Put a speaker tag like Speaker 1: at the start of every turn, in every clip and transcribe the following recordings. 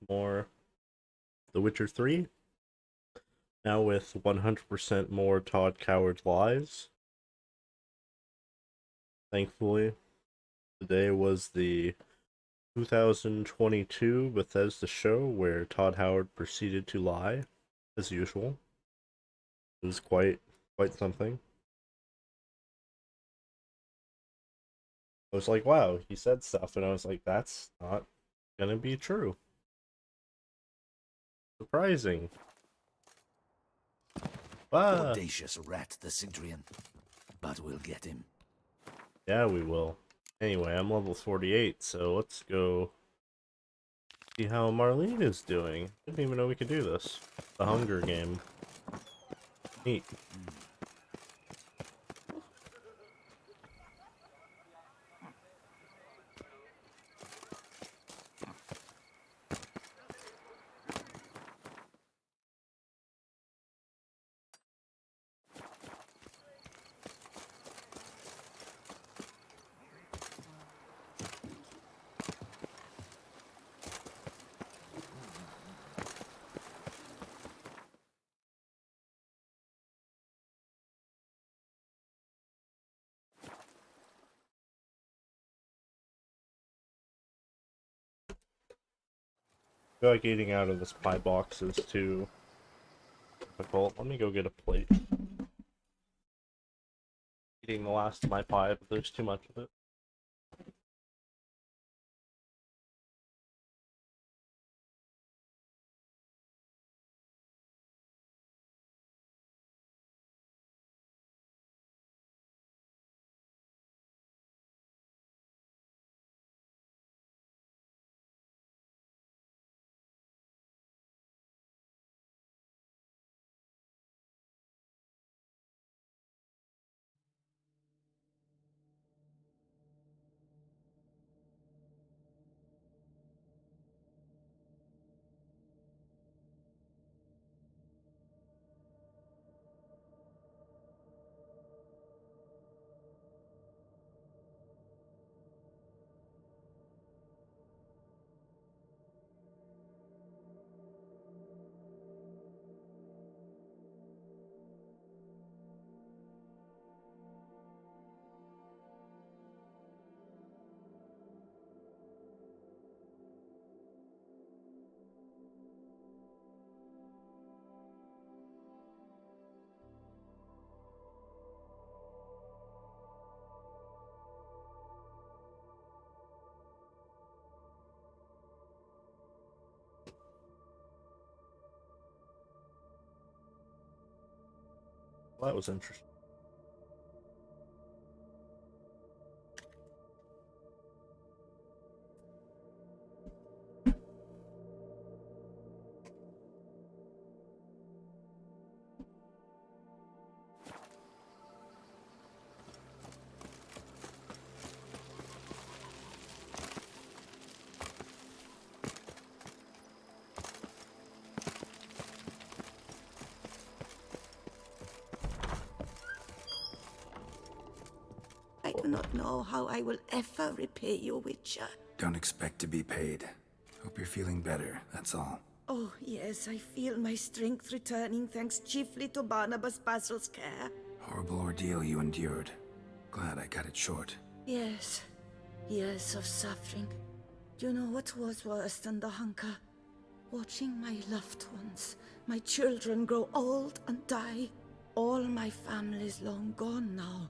Speaker 1: more The Witcher 3, now with 100% more Todd Coward lies. Thankfully, today was the 2022 Bethesda show where Todd Howard proceeded to lie, as usual. It was quite something. I was like, wow, he said stuff, and I was like, that's not gonna be true. Surprising. Ah,
Speaker 2: Audacious rat, the Sigdrian. But we'll get him.
Speaker 1: yeah, we will. Anyway, I'm level 48, so let's go see how Marlene is doing. Didn't even know we could do this. The Hunger Game. Neat. I feel like eating out of this pie box is too difficult. Let me go get a plate. Eating the last of my pie, but there's too much of it. Well, that was interesting.
Speaker 3: I do not know how I will ever repay you, Witcher.
Speaker 4: Don't expect to be paid. Hope you're feeling better, that's all.
Speaker 3: Oh, yes, I feel my strength returning thanks chiefly to Barnabas Basil's care.
Speaker 4: Horrible ordeal you endured. Glad I cut it short.
Speaker 3: Yes, years of suffering. Do you know what was worse than the hunger? Watching my loved ones, my children grow old and die. All my family's long gone now.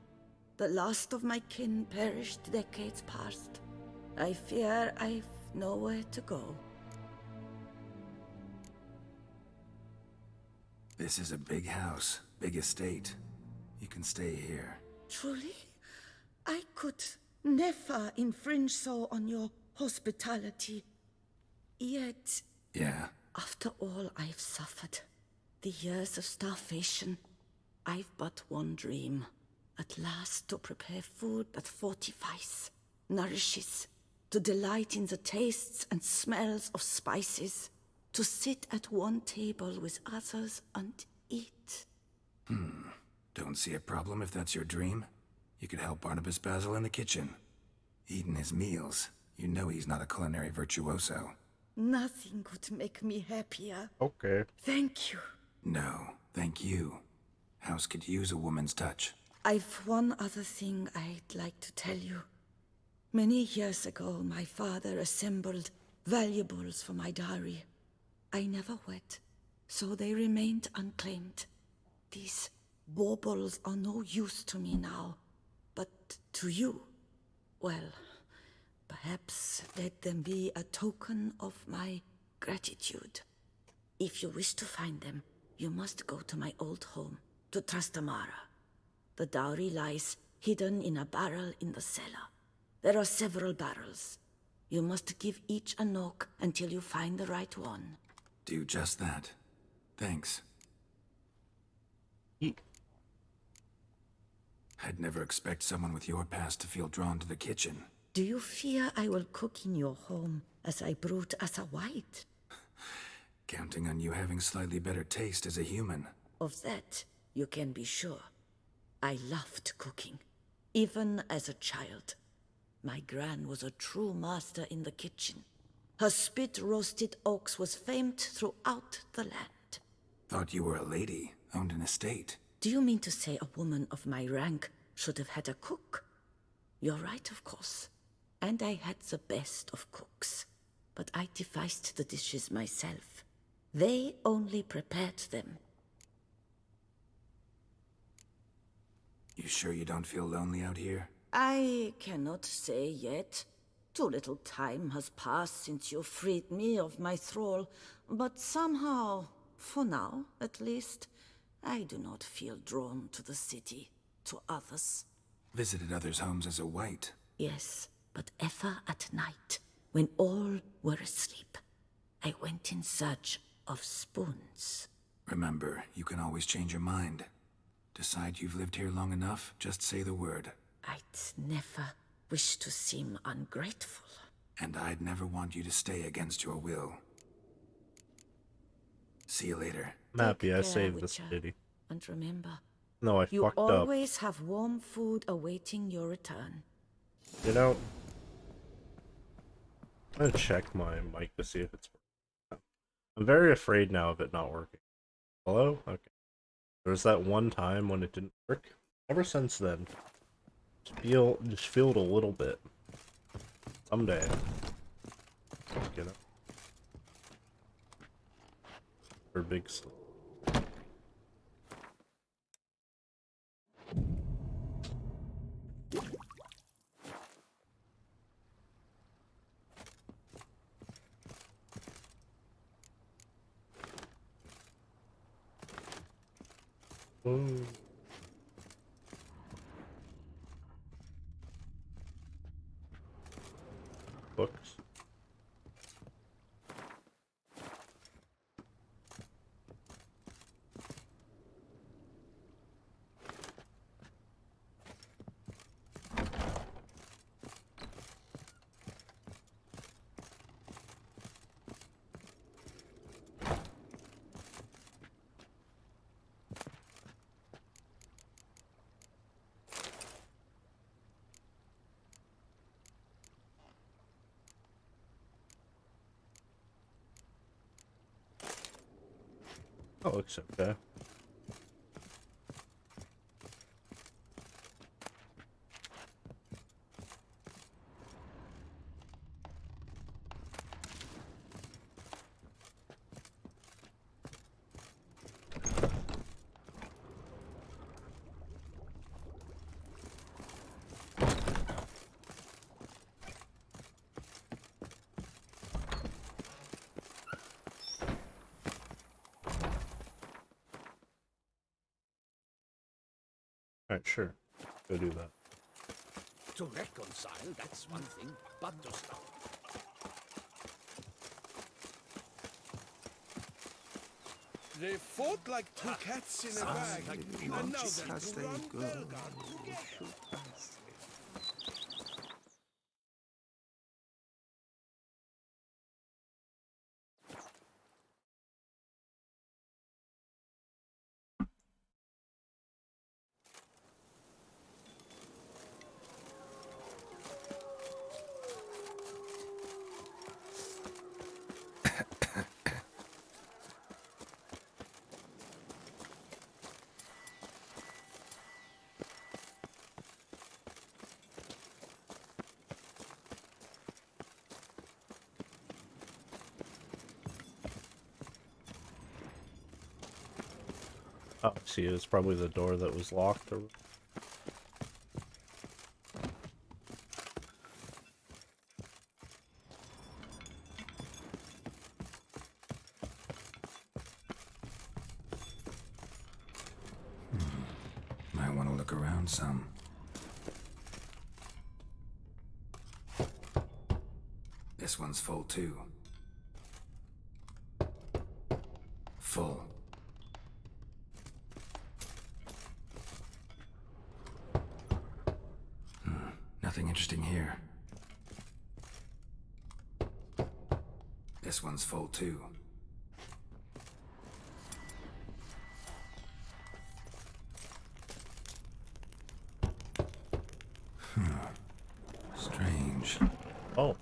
Speaker 3: The last of my kin perished decades past. I fear I've nowhere to go.
Speaker 4: This is a big house, big estate. You can stay here.
Speaker 3: Truly? I could never infringe so on your hospitality. Yet,
Speaker 4: Yeah,
Speaker 3: after all I've suffered, the years of starvation, I've but one dream. At last to prepare food that fortifies, nourishes, to delight in the tastes and smells of spices, to sit at one table with others and eat.
Speaker 4: don't see a problem if that's your dream. You could help Barnabas Basil in the kitchen. Eating his meals. You know he's not a culinary virtuoso.
Speaker 3: Nothing could make me happier.
Speaker 1: Okay.
Speaker 3: Thank you.
Speaker 4: No, thank you. House could use a woman's touch.
Speaker 3: I've one other thing I'd like to tell you. Many years ago, my father assembled valuables for my dowry. I never wed, so they remained unclaimed. These baubles are no use to me now, but to you, well, perhaps let them be a token of my gratitude. If you wish to find them, you must go to my old home, to Trastamara. The dowry lies hidden in a barrel in the cellar. There are several barrels. You must give each a knock until you find the right one.
Speaker 4: Do just that. Thanks.
Speaker 1: Eat.
Speaker 4: I'd never expect someone with your past to feel drawn to the kitchen.
Speaker 3: Do you fear I will cook in your home as I brewed as a white?
Speaker 4: Counting on you having slightly better taste as a human.
Speaker 3: Of that, you can be sure. I loved cooking, even as a child. My gran was a true master in the kitchen. Her spit-roasted oaks was famed throughout the land.
Speaker 4: Thought you were a lady, owned an estate.
Speaker 3: Do you mean to say a woman of my rank should have had a cook? You're right, of course. And I had the best of cooks. But I devised the dishes myself. They only prepared them.
Speaker 4: You sure you don't feel lonely out here?
Speaker 3: I cannot say yet. Too little time has passed since you freed me of my thrall, but somehow, for now at least, I do not feel drawn to the city, to others.
Speaker 4: Visited others' homes as a white.
Speaker 3: Yes, but ever at night, when all were asleep, I went in search of spoons.
Speaker 4: Remember, you can always change your mind. Decide you've lived here long enough, just say the word.
Speaker 3: I'd never wish to seem ungrateful.
Speaker 4: And I'd never want you to stay against your will. See you later.
Speaker 1: I'm happy I
Speaker 3: Take care,
Speaker 1: saved this
Speaker 3: Witcher.
Speaker 1: lady.
Speaker 3: And remember,
Speaker 1: No, I
Speaker 3: you
Speaker 1: fucked up.
Speaker 3: always have warm food awaiting your return.
Speaker 1: You know, I'm gonna check my mic to see if it's working. I'm very afraid now of it not working. Hello? Okay. There was that one time when it didn't work. Ever since then, just feel it a little bit. Someday. Get it. For big sleep. Ooh. Books. That looks okay. Alright, sure. Go do that.
Speaker 2: To reconcile, that's one thing, but to stop.
Speaker 5: They fought like two cats in a bag, and now they're to run Belgard together.
Speaker 1: Oh, see, it's probably the door that was locked. Or...
Speaker 4: Might want to look around some. This one's full too. Full. Nothing interesting here. This one's full too. Strange.
Speaker 1: Oh,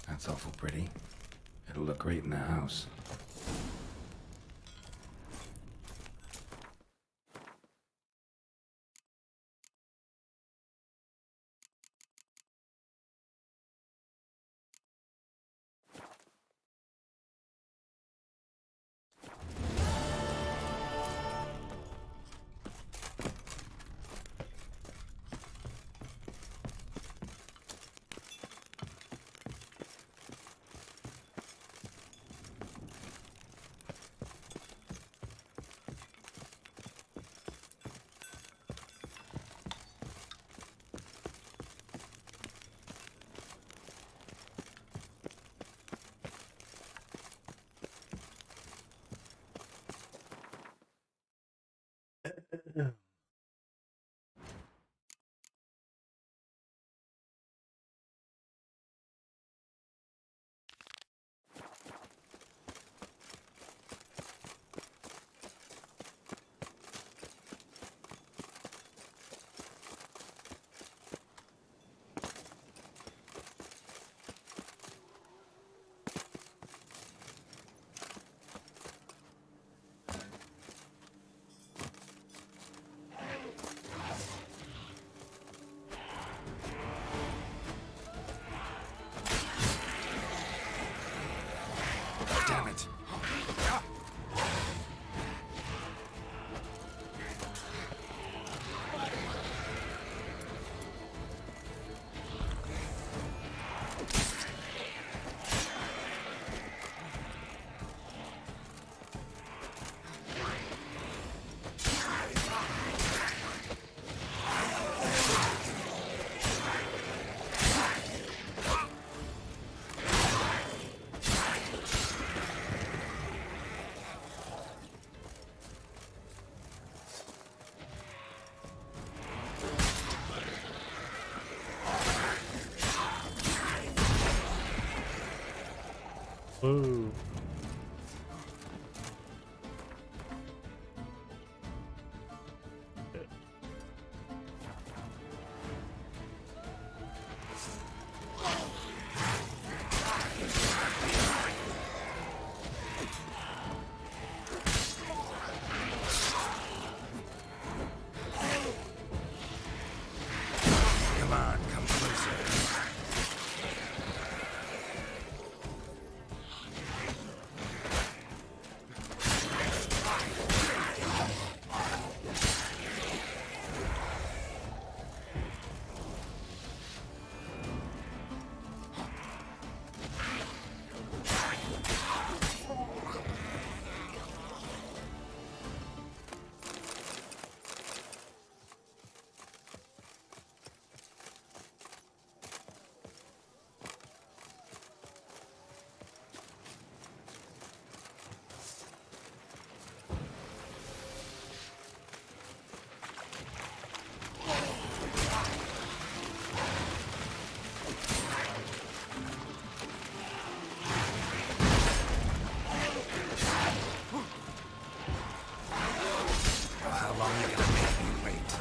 Speaker 4: That's awful pretty. It'll look great in the house. Damn it.
Speaker 1: woo.
Speaker 4: Come on, come closer. How long are you gonna make me wait?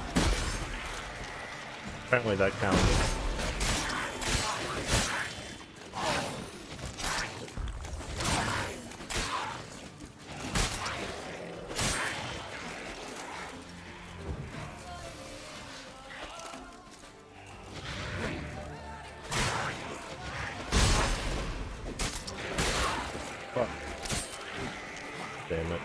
Speaker 1: Apparently that counts. Fuck. Damn it.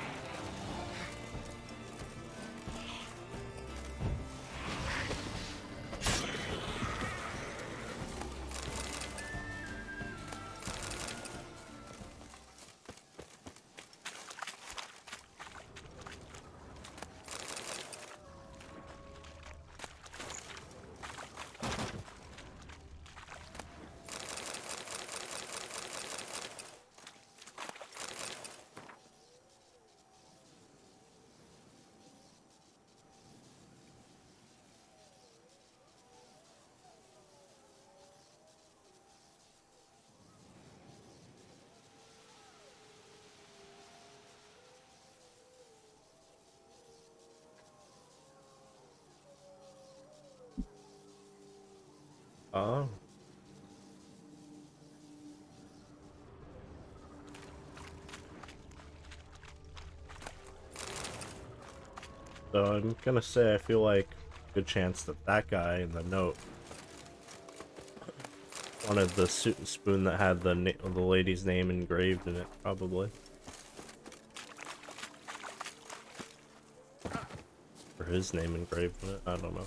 Speaker 1: Oh. So I'm gonna say I feel like good chance that that guy in the note wanted the spoon that had the lady's name engraved in it, probably. Or his name engraved in it, I don't know.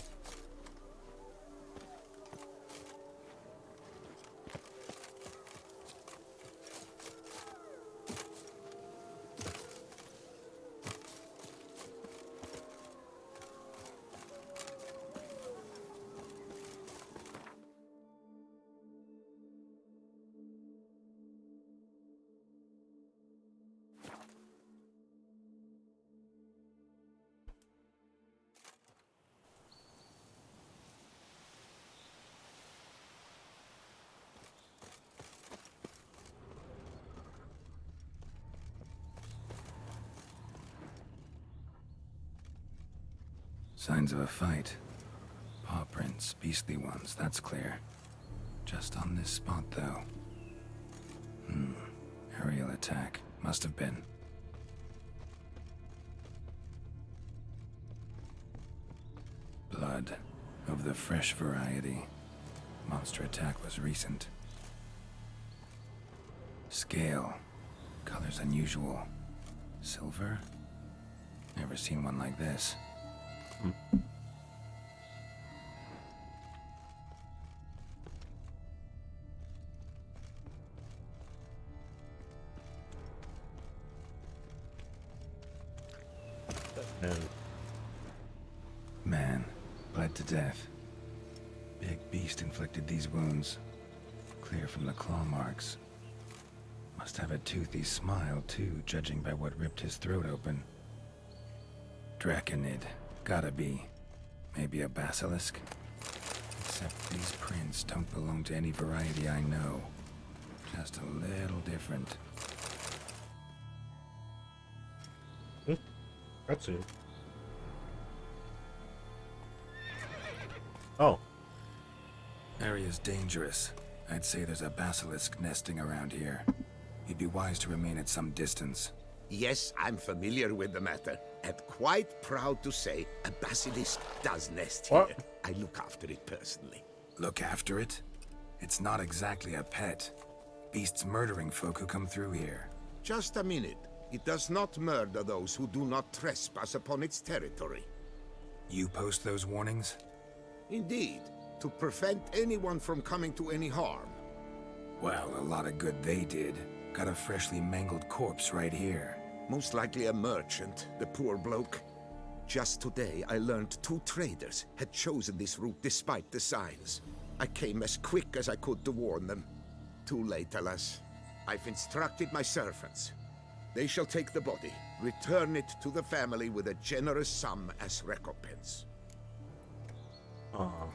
Speaker 4: Signs of a fight. Paw prints, beastly ones, that's clear. Just on this spot, though. Aerial attack. Must have been. Blood. Of the fresh variety. Monster attack was recent. Scale. Colors unusual. Silver? Never seen one like this. Man, bled to death. Big beast inflicted these wounds. Clear from the claw marks. Must have a toothy smile, too, judging by what ripped his throat open. Draconid. Gotta be. Maybe a basilisk? Except these prints don't belong to any variety I know. Just a little different.
Speaker 1: That's it. Oh.
Speaker 4: Area's dangerous. I'd say there's a basilisk nesting around here. You'd be wise to remain at some distance.
Speaker 5: Yes, I'm familiar with the matter, and quite proud to say a basilisk does nest here.
Speaker 1: What?
Speaker 5: I look after it personally.
Speaker 4: Look after it? It's not exactly a pet. Beasts murdering folk who come through here.
Speaker 5: Just a minute. It does not murder those who do not trespass upon its territory.
Speaker 4: You post those warnings?
Speaker 5: Indeed, to prevent anyone from coming to any harm.
Speaker 4: Well, a lot of good they did. Got a freshly mangled corpse right here.
Speaker 5: Most likely a merchant, the poor bloke. Just today, I learned 2 traders had chosen this route despite the signs. I came as quick as I could to warn them. Too late, alas. I've instructed my servants. They shall take the body, return it to the family with a generous sum as recompense.
Speaker 1: Aw.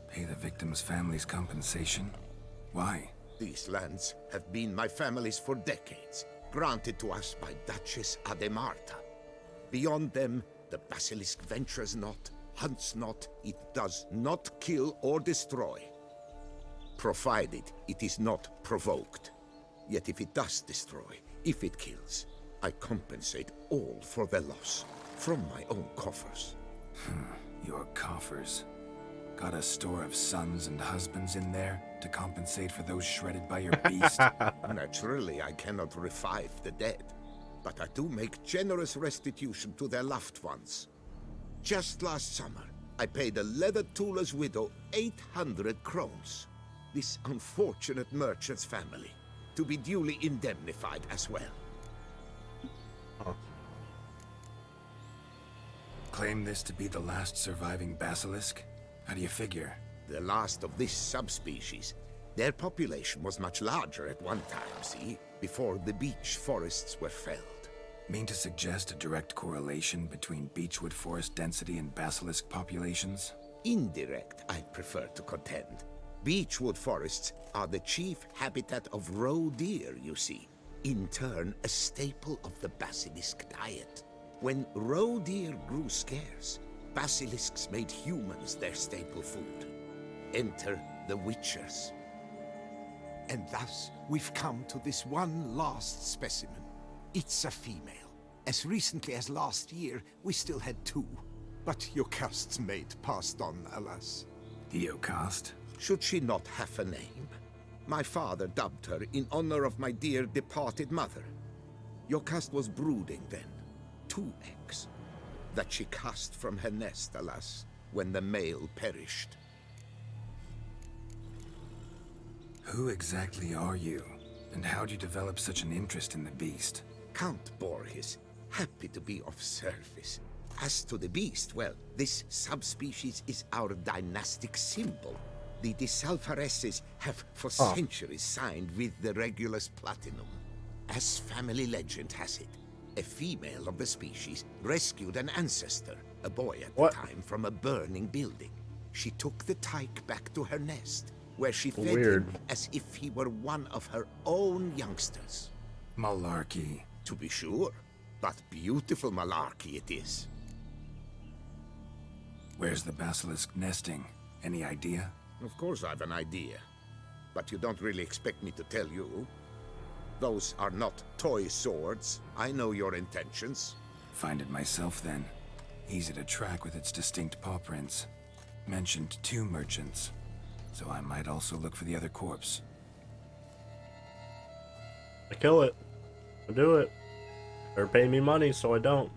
Speaker 4: Pay the victim's family's compensation? Why?
Speaker 5: These lands have been my family's for decades, granted to us by Duchess Ademarta. Beyond them, the basilisk ventures not, hunts not, it does not kill or destroy. Provided it is not provoked. Yet if it does destroy, if it kills, I compensate all for the loss, from my own coffers.
Speaker 4: Your coffers. Got a store of sons and husbands in there to compensate for those shredded by your beast?
Speaker 5: Naturally, I cannot revive the dead, but I do make generous restitution to their loved ones. Just last summer, I paid a leather tooler's widow 800 crowns. This unfortunate merchant's family, to be duly indemnified as well.
Speaker 4: Claim this to be the last surviving basilisk? How do you figure?
Speaker 5: The last of this subspecies. Their population was much larger at one time, see? Before the beech forests were felled.
Speaker 4: Mean to suggest a direct correlation between beechwood forest density and basilisk populations?
Speaker 5: Indirect, I prefer to contend. Beechwood forests are the chief habitat of roe deer, you see. In turn, a staple of the basilisk diet. When roe deer grew scarce, basilisks made humans their staple food. Enter the Witchers. And thus, we've come to this one last specimen. It's a female. As recently as last year, we still had 2. But Jocast's mate passed on, alas.
Speaker 4: Jocast?
Speaker 5: Should she not have a name? My father dubbed her in honor of my dear departed mother. Jocast was brooding then. 2 eggs. That she cast from her nest, alas, when the male perished.
Speaker 4: Who exactly are you? And how'd you develop such an interest in the beast?
Speaker 5: Count Borges, happy to be of service. As to the beast, well, this subspecies is our dynastic symbol. The De Salfareses have for centuries signed with the Regulus Platinum. As family legend has it, a female of the species rescued an ancestor, a boy at the time, from a burning building. She took the tyke back to her nest, where she fed him as if he were one of her own youngsters.
Speaker 4: Malarkey.
Speaker 5: To be sure, but beautiful malarkey it is.
Speaker 4: Where's the basilisk nesting? Any idea?
Speaker 5: Of course I've an idea, but you don't really expect me to tell you. Those are not toy swords. I know your intentions.
Speaker 4: Find it myself then. Easy to track with its distinct paw prints. Mentioned 2 merchants, so I might also look for the other corpse.
Speaker 1: I kill it. I do it. Or pay me money so I don't.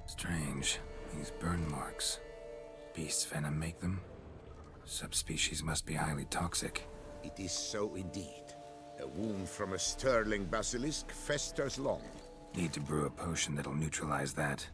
Speaker 4: Strange. These burn marks. Beast's venom make them? Subspecies must be highly toxic.
Speaker 5: It is so indeed. A wound from a sterling basilisk festers long.
Speaker 4: Need to brew a potion that'll neutralize that.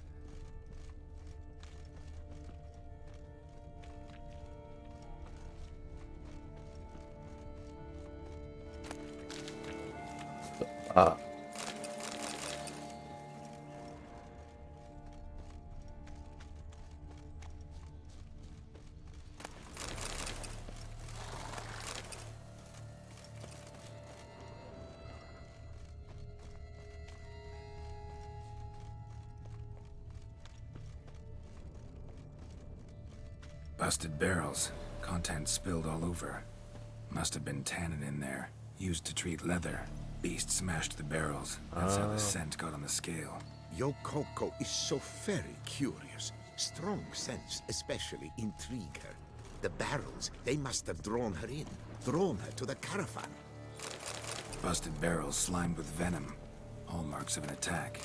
Speaker 4: Busted barrels. Contents spilled all over. Must have been tannin in there. Used to treat leather. Beast smashed the barrels. That's how the scent got on the scale.
Speaker 5: Yokoko is so very curious. Strong scents especially intrigue her. The barrels, they must have drawn her in. Drawn her to the caravan.
Speaker 4: Busted barrels slimed with venom. Hallmarks of an attack.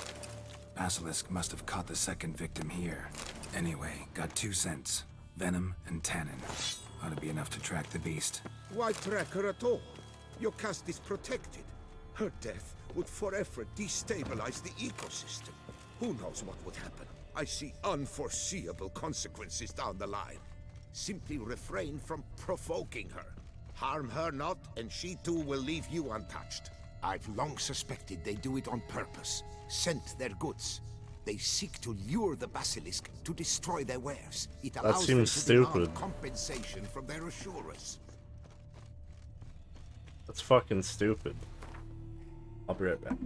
Speaker 4: Basilisk must have caught the second victim here. Anyway, got 2 scents. Venom and tannin. Ought to be enough to track the beast.
Speaker 5: Why track her at all? Your caste is protected. Her death would forever destabilize the ecosystem. Who knows what would happen? I see unforeseeable consequences down the line. Simply refrain from provoking her. Harm her not, and she too will leave you untouched. I've long suspected they do it on purpose. Scent their goods. They seek to lure the basilisk to destroy their wares. It allows them to demand compensation from their assurers.
Speaker 1: That's fucking stupid. I'll be right back.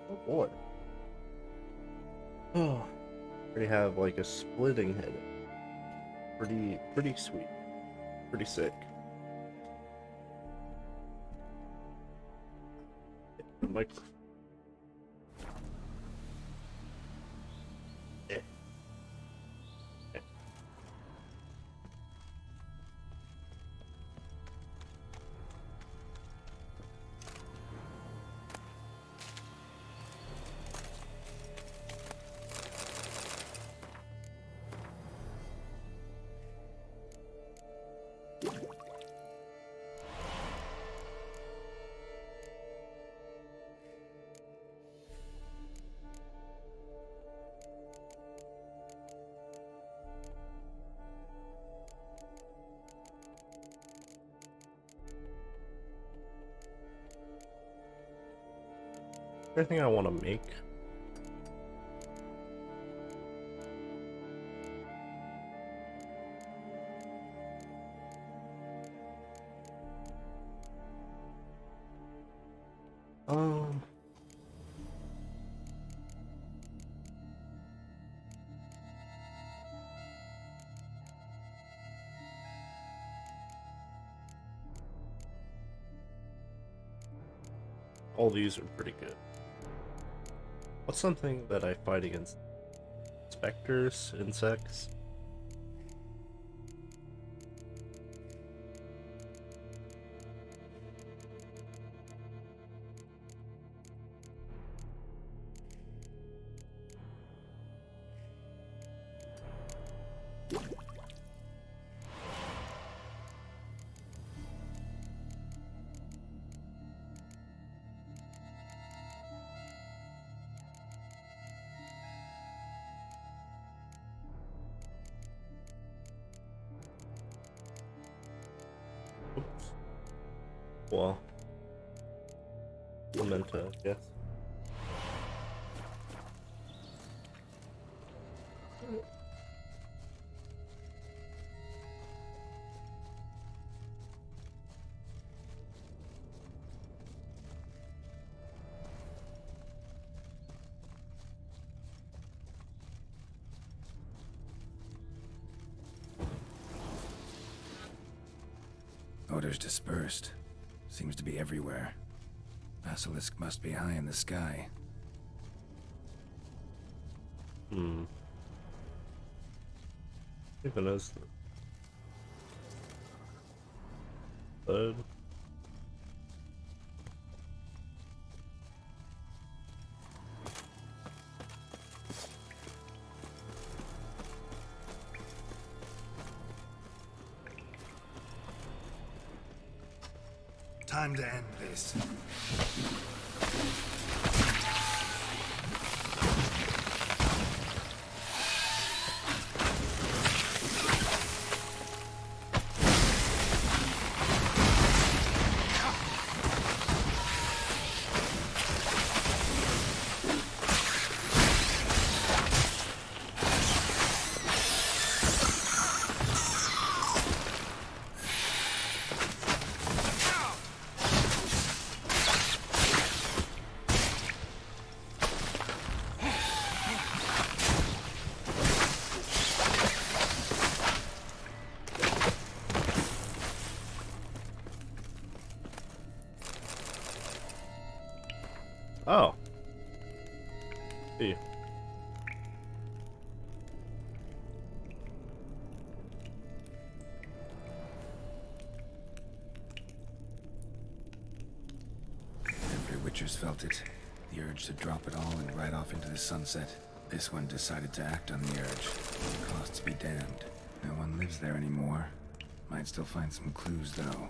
Speaker 1: Oh boy. Oh, already have like a splitting head. Pretty sweet. Pretty sick. Mike. Yeah. Yeah. Everything I want to make. Um. All these are pretty good. What's something that I fight against? Specters, insects? Oops. Well, Memento, I guess.
Speaker 4: Odors dispersed. Seems to be everywhere. Basilisk must be high in the sky.
Speaker 1: Even as the bud.
Speaker 4: Time to end this.
Speaker 1: Oh. See.
Speaker 4: Every Witcher's felt it. The urge to drop it all and ride off into the sunset. This one decided to act on the urge. Costs be damned. No one lives there anymore. Might still find some clues, though.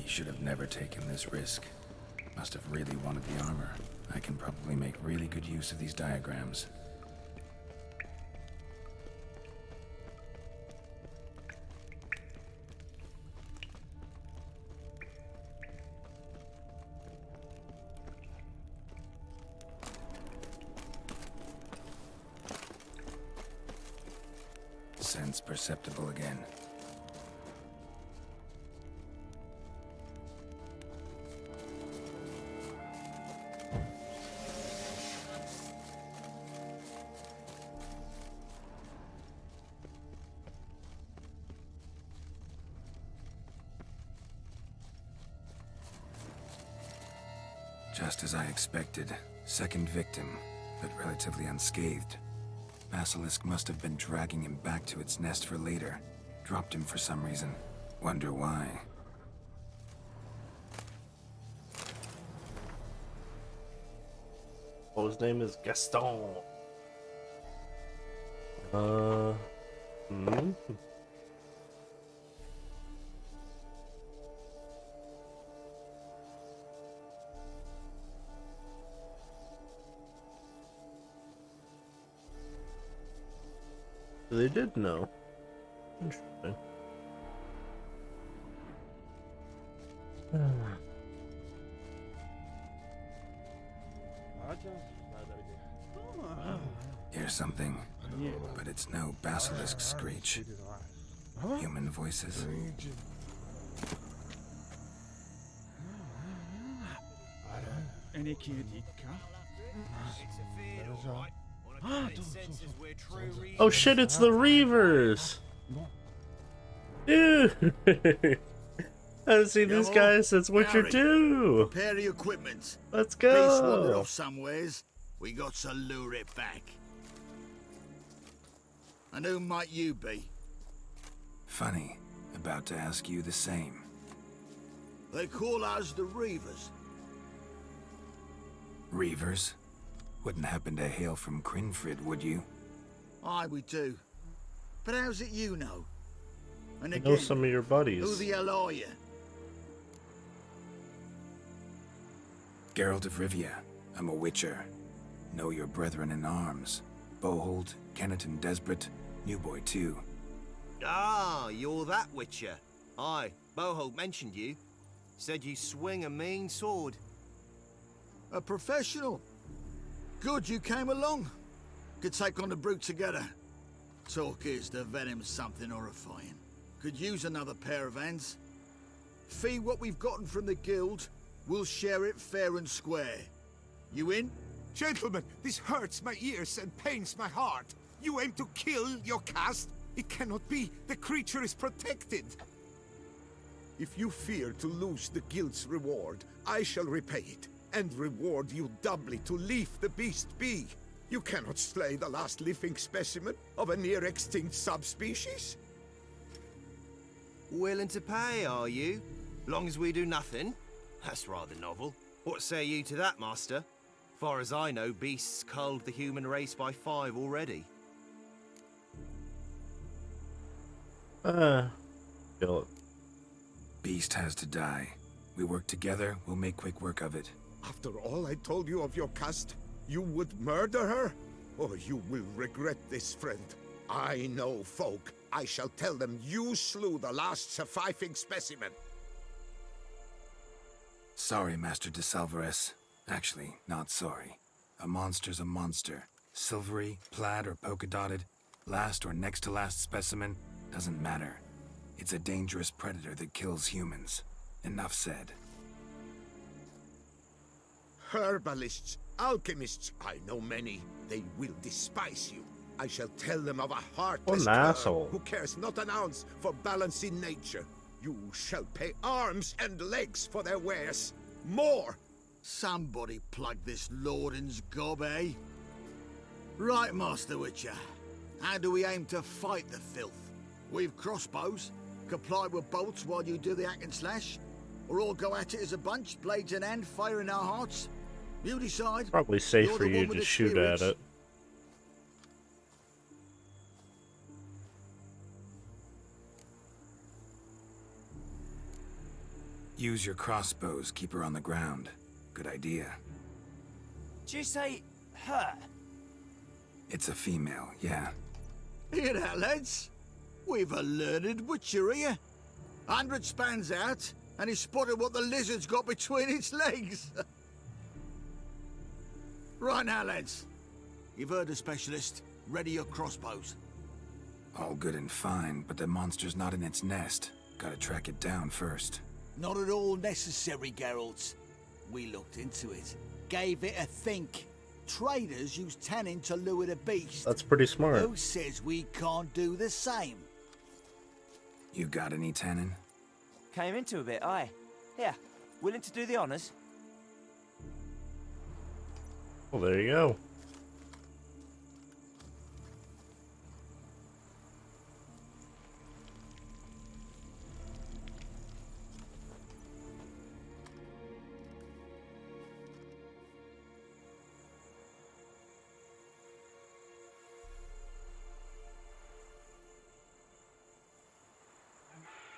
Speaker 4: He should have never taken this risk. Must have really wanted the armor. I can probably make really good use of these diagrams. Sense perceptible again. Just as I expected. Second victim, but relatively unscathed. Basilisk must have been dragging him back to its nest for later. Dropped him for some reason. Wonder why.
Speaker 1: Oh, his name is Gaston. Hmm. They did know. Interesting.
Speaker 4: Hear something, but it's no basilisk screech. Human voices.
Speaker 1: Oh shit, it's the Reavers! Dude! I haven't seen these guys since Witcher 2!
Speaker 6: Prepare the equipment.
Speaker 1: Let's
Speaker 6: Beast wandered
Speaker 1: go!
Speaker 6: off somewheres. We got to lure it back. And who might you be?
Speaker 4: Funny. About to ask you the same.
Speaker 6: They call us the Reavers.
Speaker 4: Reavers? Wouldn't happen to hail from Crinfrid, would you?
Speaker 6: Aye, we do. But how's it you know? And
Speaker 1: I
Speaker 6: again,
Speaker 1: know some of your
Speaker 6: who
Speaker 1: buddies.
Speaker 6: the hell are you?
Speaker 4: Geralt of Rivia. I'm a Witcher. Know your brethren in arms. Bohold, Kenneton Desbret, New Boy too.
Speaker 7: Ah, you're that Witcher. Aye, Bohold mentioned you. Said you swing a mean sword.
Speaker 6: A professional. Good you came along. Could take on the brute together. Talk is the venom's something horrifying. Could use another pair of hands. Fee what we've gotten from the guild, we'll share it fair and square. You in?
Speaker 8: Gentlemen, this hurts my ears and pains my heart. You aim to kill your caste? It cannot be. The creature is protected.
Speaker 5: If you fear to lose the guild's reward, I shall repay it, and reward you doubly to leave the beast be. You cannot slay the last living specimen of a near-extinct subspecies.
Speaker 7: Willing to pay, are you? Long as we do nothing? That's rather novel. What say you to that, master? Far as I know, beasts culled the human race by 5 already.
Speaker 1: Kill it.
Speaker 4: Beast has to die. We work together, we'll make quick work of it.
Speaker 5: After all I told you of your caste, you would murder her? Or you will regret this, friend. I know folk. I shall tell them you slew the last surviving specimen.
Speaker 4: Sorry, Master de Salvarez. Actually, not sorry. A monster's a monster. Silvery, plaid, or polka-dotted, last or next to last specimen, doesn't matter. It's a dangerous predator that kills humans. Enough said.
Speaker 5: Herbalists, alchemists, I know many. They will despise you. I shall tell them of a heartless
Speaker 1: What an
Speaker 5: cur
Speaker 1: asshole.
Speaker 5: who cares not an ounce for balance in nature. You shall pay arms and legs for their wares. More!
Speaker 6: Somebody plug this Lorden's gob, eh? Right, Master Witcher. How do we aim to fight the filth? We've crossbows. Comply with bolts while you do the hack and slash? Or all go at it as a bunch, blades in hand, fire in our hearts? You decide.
Speaker 1: Probably safe
Speaker 6: You're
Speaker 1: for
Speaker 6: the
Speaker 1: you
Speaker 6: one with
Speaker 1: to shoot
Speaker 6: experience.
Speaker 1: at it.
Speaker 4: Use your crossbows, keep her on the ground. Good idea.
Speaker 2: Did you say her?
Speaker 4: It's a female, yeah.
Speaker 6: Hear that, lads? We've a learned witcher here. 100 spans out, and he spotted what the lizard's got between its legs. Right now, lads. You've heard the specialist. Ready your crossbows.
Speaker 4: All good and fine, but the monster's not in its nest. Gotta track it down first.
Speaker 9: Not at all necessary, Geralt. We looked into it. Gave it a think. Traders use tannin to lure the beast.
Speaker 1: That's pretty smart.
Speaker 9: Who says we can't do the same?
Speaker 4: You got any tannin?
Speaker 2: Came into a bit, aye. Here, willing to do the honours?
Speaker 1: Well, there you go.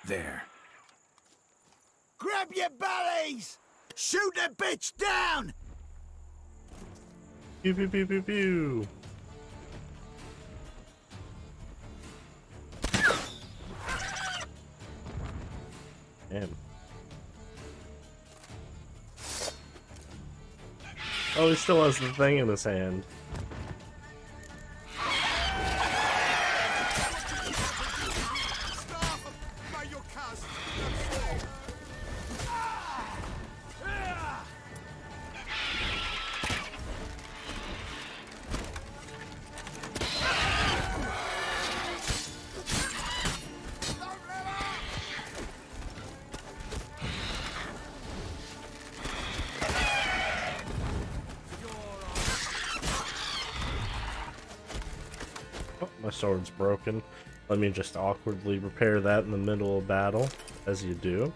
Speaker 4: There.
Speaker 6: Grab your bellies! Shoot the bitch down!
Speaker 1: Pew pew pew pew pew. Damn. Oh, he still has the thing in his hand.
Speaker 8: By your cast, that's all.
Speaker 1: Oh, my sword's broken. Let me just awkwardly repair that in the middle of battle, as you do.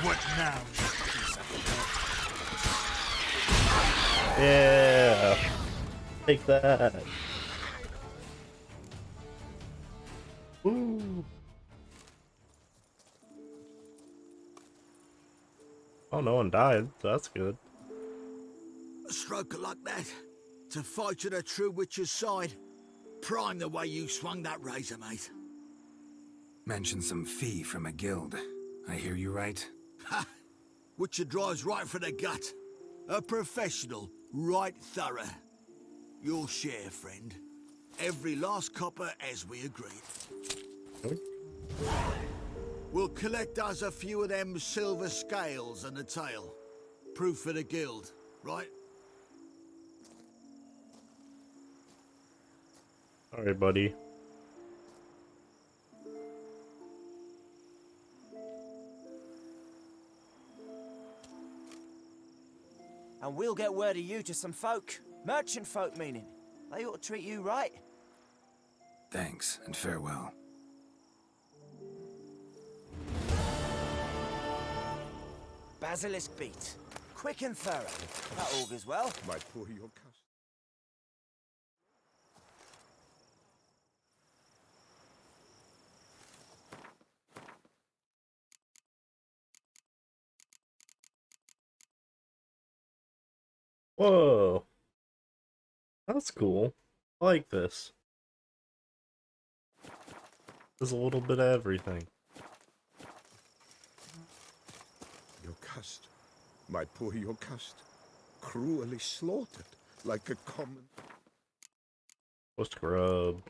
Speaker 8: What now?
Speaker 1: Yeah! Take that! Woo! Oh, no one died, so that's good.
Speaker 6: A stroke of luck, that. To fight at a true witcher's side. Prime the way you swung that razor, mate.
Speaker 4: Mentioned some fee from a guild. I hear you right?
Speaker 6: Ha! Witcher drives right for the gut. A professional, right thorough. Your share, friend. Every last copper as we agreed.
Speaker 1: Okay.
Speaker 6: We'll collect us a few of them silver scales and a tail. Proof for the guild, right?
Speaker 1: Sorry, buddy.
Speaker 2: And we'll get word of you to some folk. Merchant folk, meaning. They ought to treat you right.
Speaker 4: Thanks, and farewell.
Speaker 2: Basilisk beat. Quick and thorough. That augurs well.
Speaker 5: My poor Yokas.
Speaker 1: Whoa! That's cool. I like this. There's a little bit of everything.
Speaker 5: Yokast. My poor Yokast. cruelly slaughtered like a common
Speaker 1: What's grub?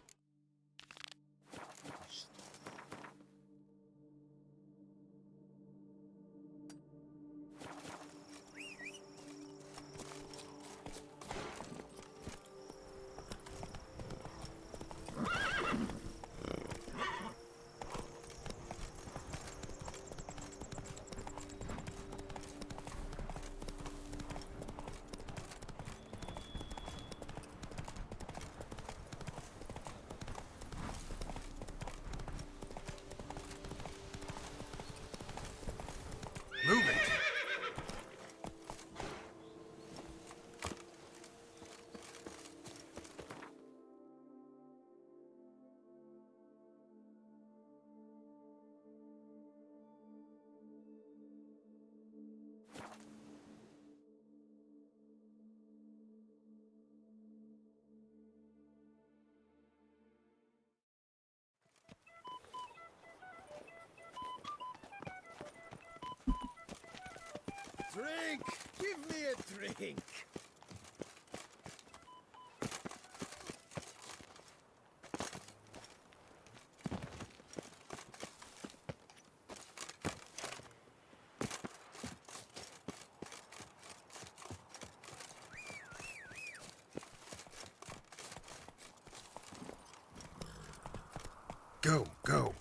Speaker 4: Move it!
Speaker 8: Drink! Give me a drink!
Speaker 4: Go, go.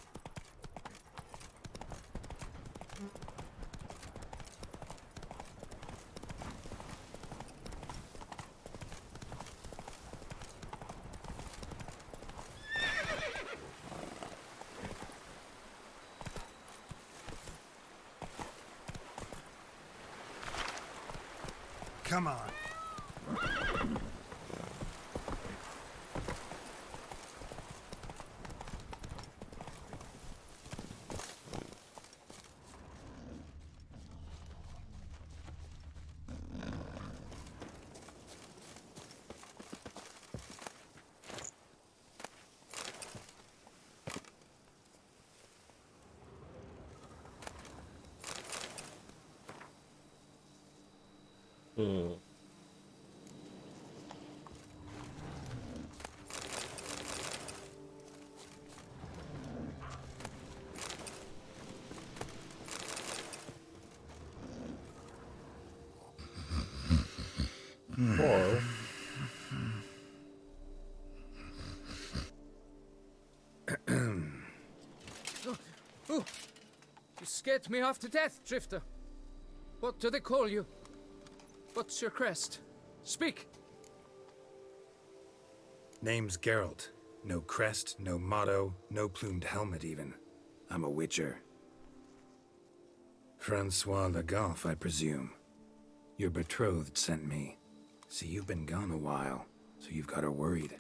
Speaker 4: Come on.
Speaker 1: Hmm. Or
Speaker 10: Oh, you scared me half to death, Drifter. What do they call you? What's your crest? Speak!
Speaker 4: Name's Geralt. No crest, no motto, no plumed helmet even. I'm a witcher. Francois Le Goff, I presume. Your betrothed sent me. See, you've been gone a while, so you've got her worried.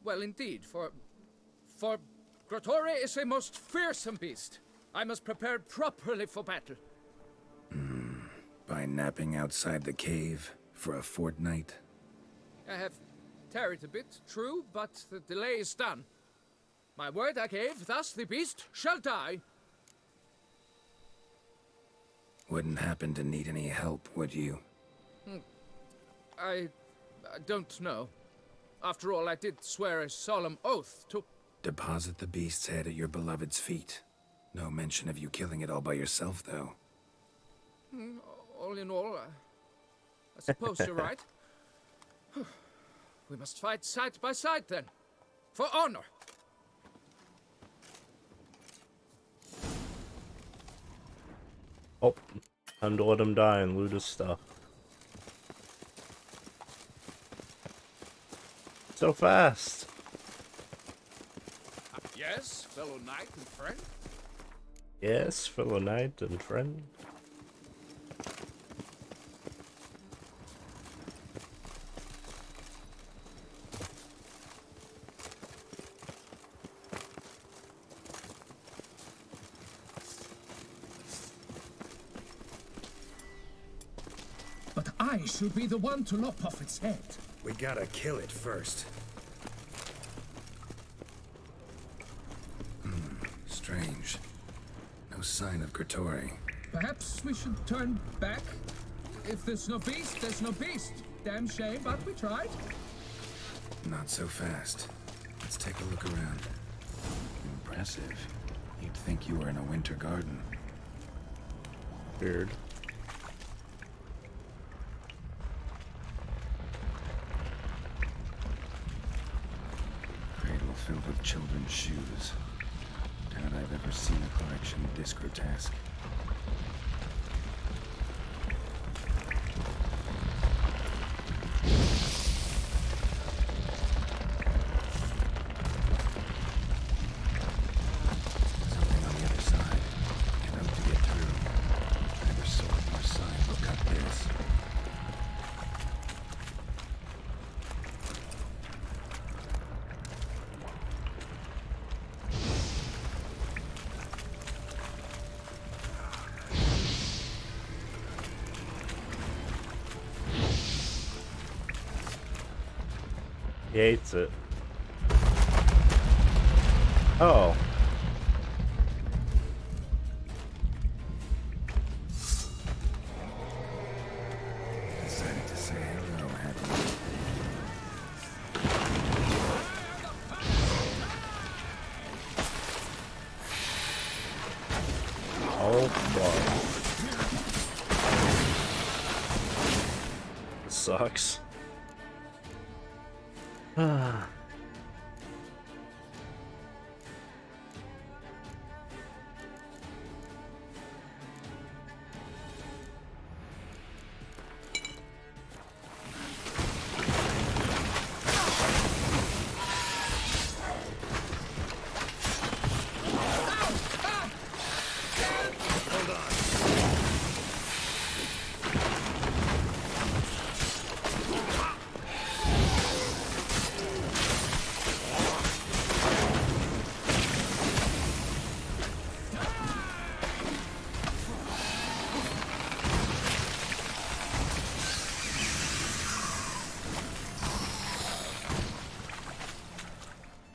Speaker 10: Well, indeed, for Grotore is a most fearsome beast. I must prepare properly for battle.
Speaker 4: By napping outside the cave for a fortnight?
Speaker 10: I have tarried a bit, true, but the delay is done. My word I gave, thus the beast shall die.
Speaker 4: Wouldn't happen to need any help, would you?
Speaker 10: I don't know. After all, I did swear a solemn oath to...
Speaker 4: Deposit the beast's head at your beloved's feet. No mention of you killing it all by yourself, though.
Speaker 10: All in all, I suppose you're right. We must fight side by side, then. For honor.
Speaker 1: oh, time to let him die and loot his stuff. So fast.
Speaker 10: Yes, fellow knight and friend.
Speaker 1: Yes, fellow knight and friend.
Speaker 10: But I should be the one to lop off its head.
Speaker 4: We gotta kill it first. Strange. No sign of Grotore.
Speaker 10: Perhaps we should turn back? If there's no beast, there's no beast. Damn shame, but we tried.
Speaker 4: Not so fast. Let's take a look around. Impressive. You'd think you were in a winter garden.
Speaker 1: Weird.
Speaker 4: Cradle filled with children's shoes. Doubt I've ever seen a collection this grotesque. Something on the other side. Can't hope to get through. Either sword or side will cut this.
Speaker 1: He hates it. Oh.
Speaker 4: Decided to say hello, have you?
Speaker 1: Oh boy. This sucks. Ah.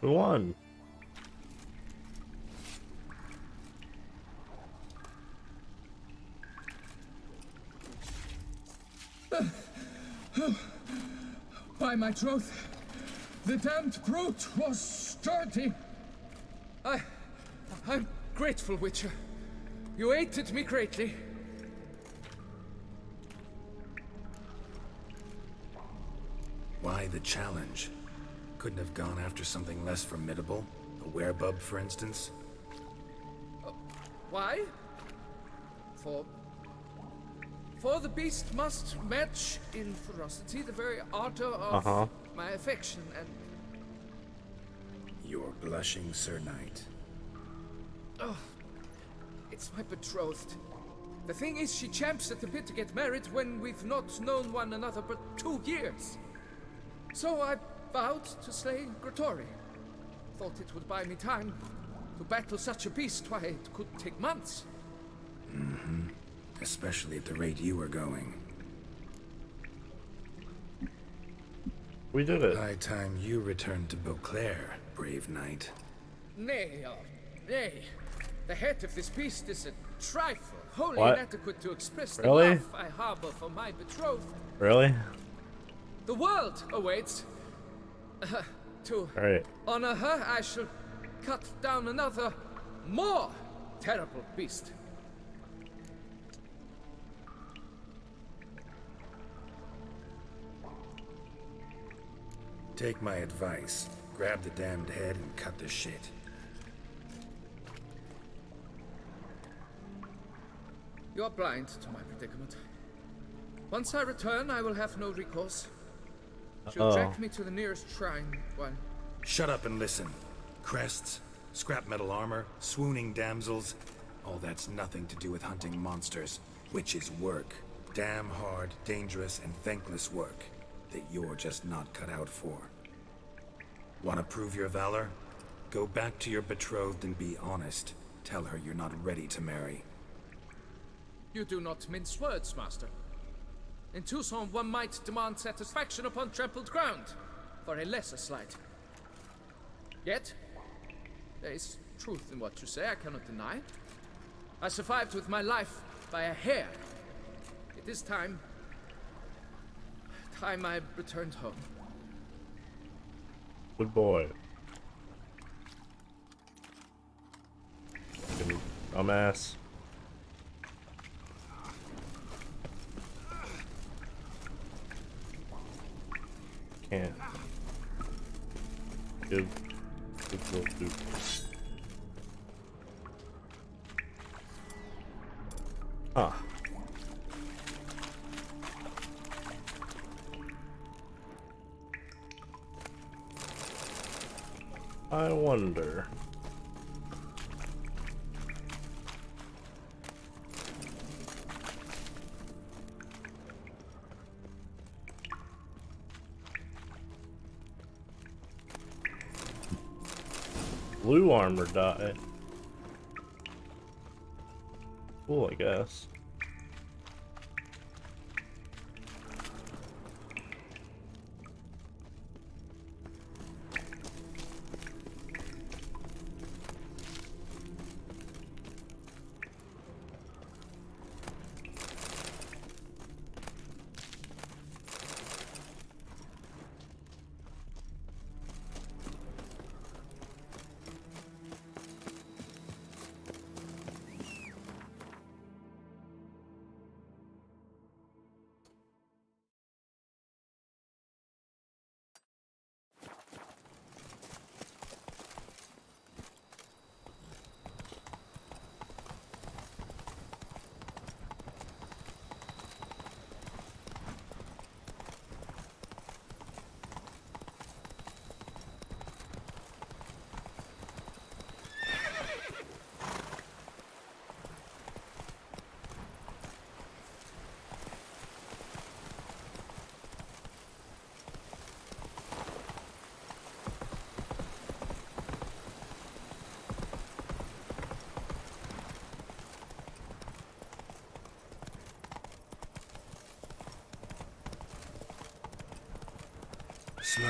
Speaker 1: We won.
Speaker 10: By my troth, the damned brute was sturdy. I'm grateful, Witcher. You aided me greatly.
Speaker 4: Why the challenge? Couldn't have gone after something less formidable? A werebub, for instance?
Speaker 10: Why? For the beast must match in ferocity the very ardor of my affection, and
Speaker 4: You're blushing, Sir Knight.
Speaker 10: oh, it's my betrothed. The thing is, she champs at the bit to get married when we've not known one another but 2 years. So I vowed to slay Grottori. Thought it would buy me time to battle such a beast. Why, it could take months.
Speaker 4: Mm-hmm. Especially at the rate you were going.
Speaker 1: We did it.
Speaker 4: High time you returned to Beauclair, brave knight.
Speaker 10: Nay, nay. The head of this beast is a trifle, wholly
Speaker 1: What?
Speaker 10: inadequate to express the
Speaker 1: Really?
Speaker 10: love I harbor for my betrothed.
Speaker 1: Really?
Speaker 10: The world awaits. To
Speaker 1: Alright.
Speaker 10: honor her, I shall cut down another, more terrible beast.
Speaker 4: Take my advice. Grab the damned head and cut the shit.
Speaker 10: You are blind to my predicament. Once I return, I will have no recourse. She'll track me to the nearest shrine while...
Speaker 4: Shut up and listen. Crests, scrap metal armor, swooning damsels. All that's nothing to do with hunting monsters, which is work. Damn hard, dangerous, and thankless work that you're just not cut out for. Want to prove your valor? Go back to your betrothed and be honest. Tell her you're not ready to marry.
Speaker 10: You do not mince words, master. In Tucson, one might demand satisfaction upon trampled ground for a lesser slight. Yet, there is truth in what you say, I cannot deny. I survived with my life by a hair. It is time time I returned home.
Speaker 1: Good boy. Fucking dumbass. Can't. Give little dude. Huh. I wonder. Blue armor dye. Cool, I guess.
Speaker 4: Slower.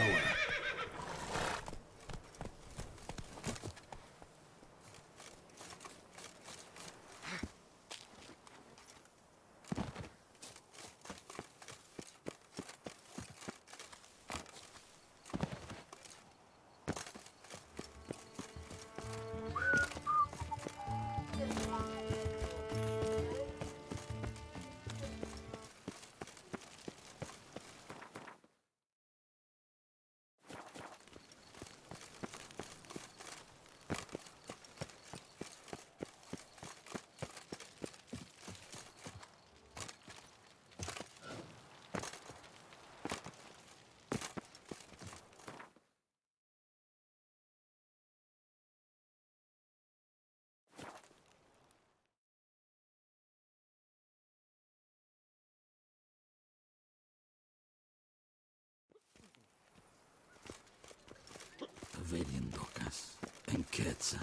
Speaker 9: Pavilion Docas and Ketsa.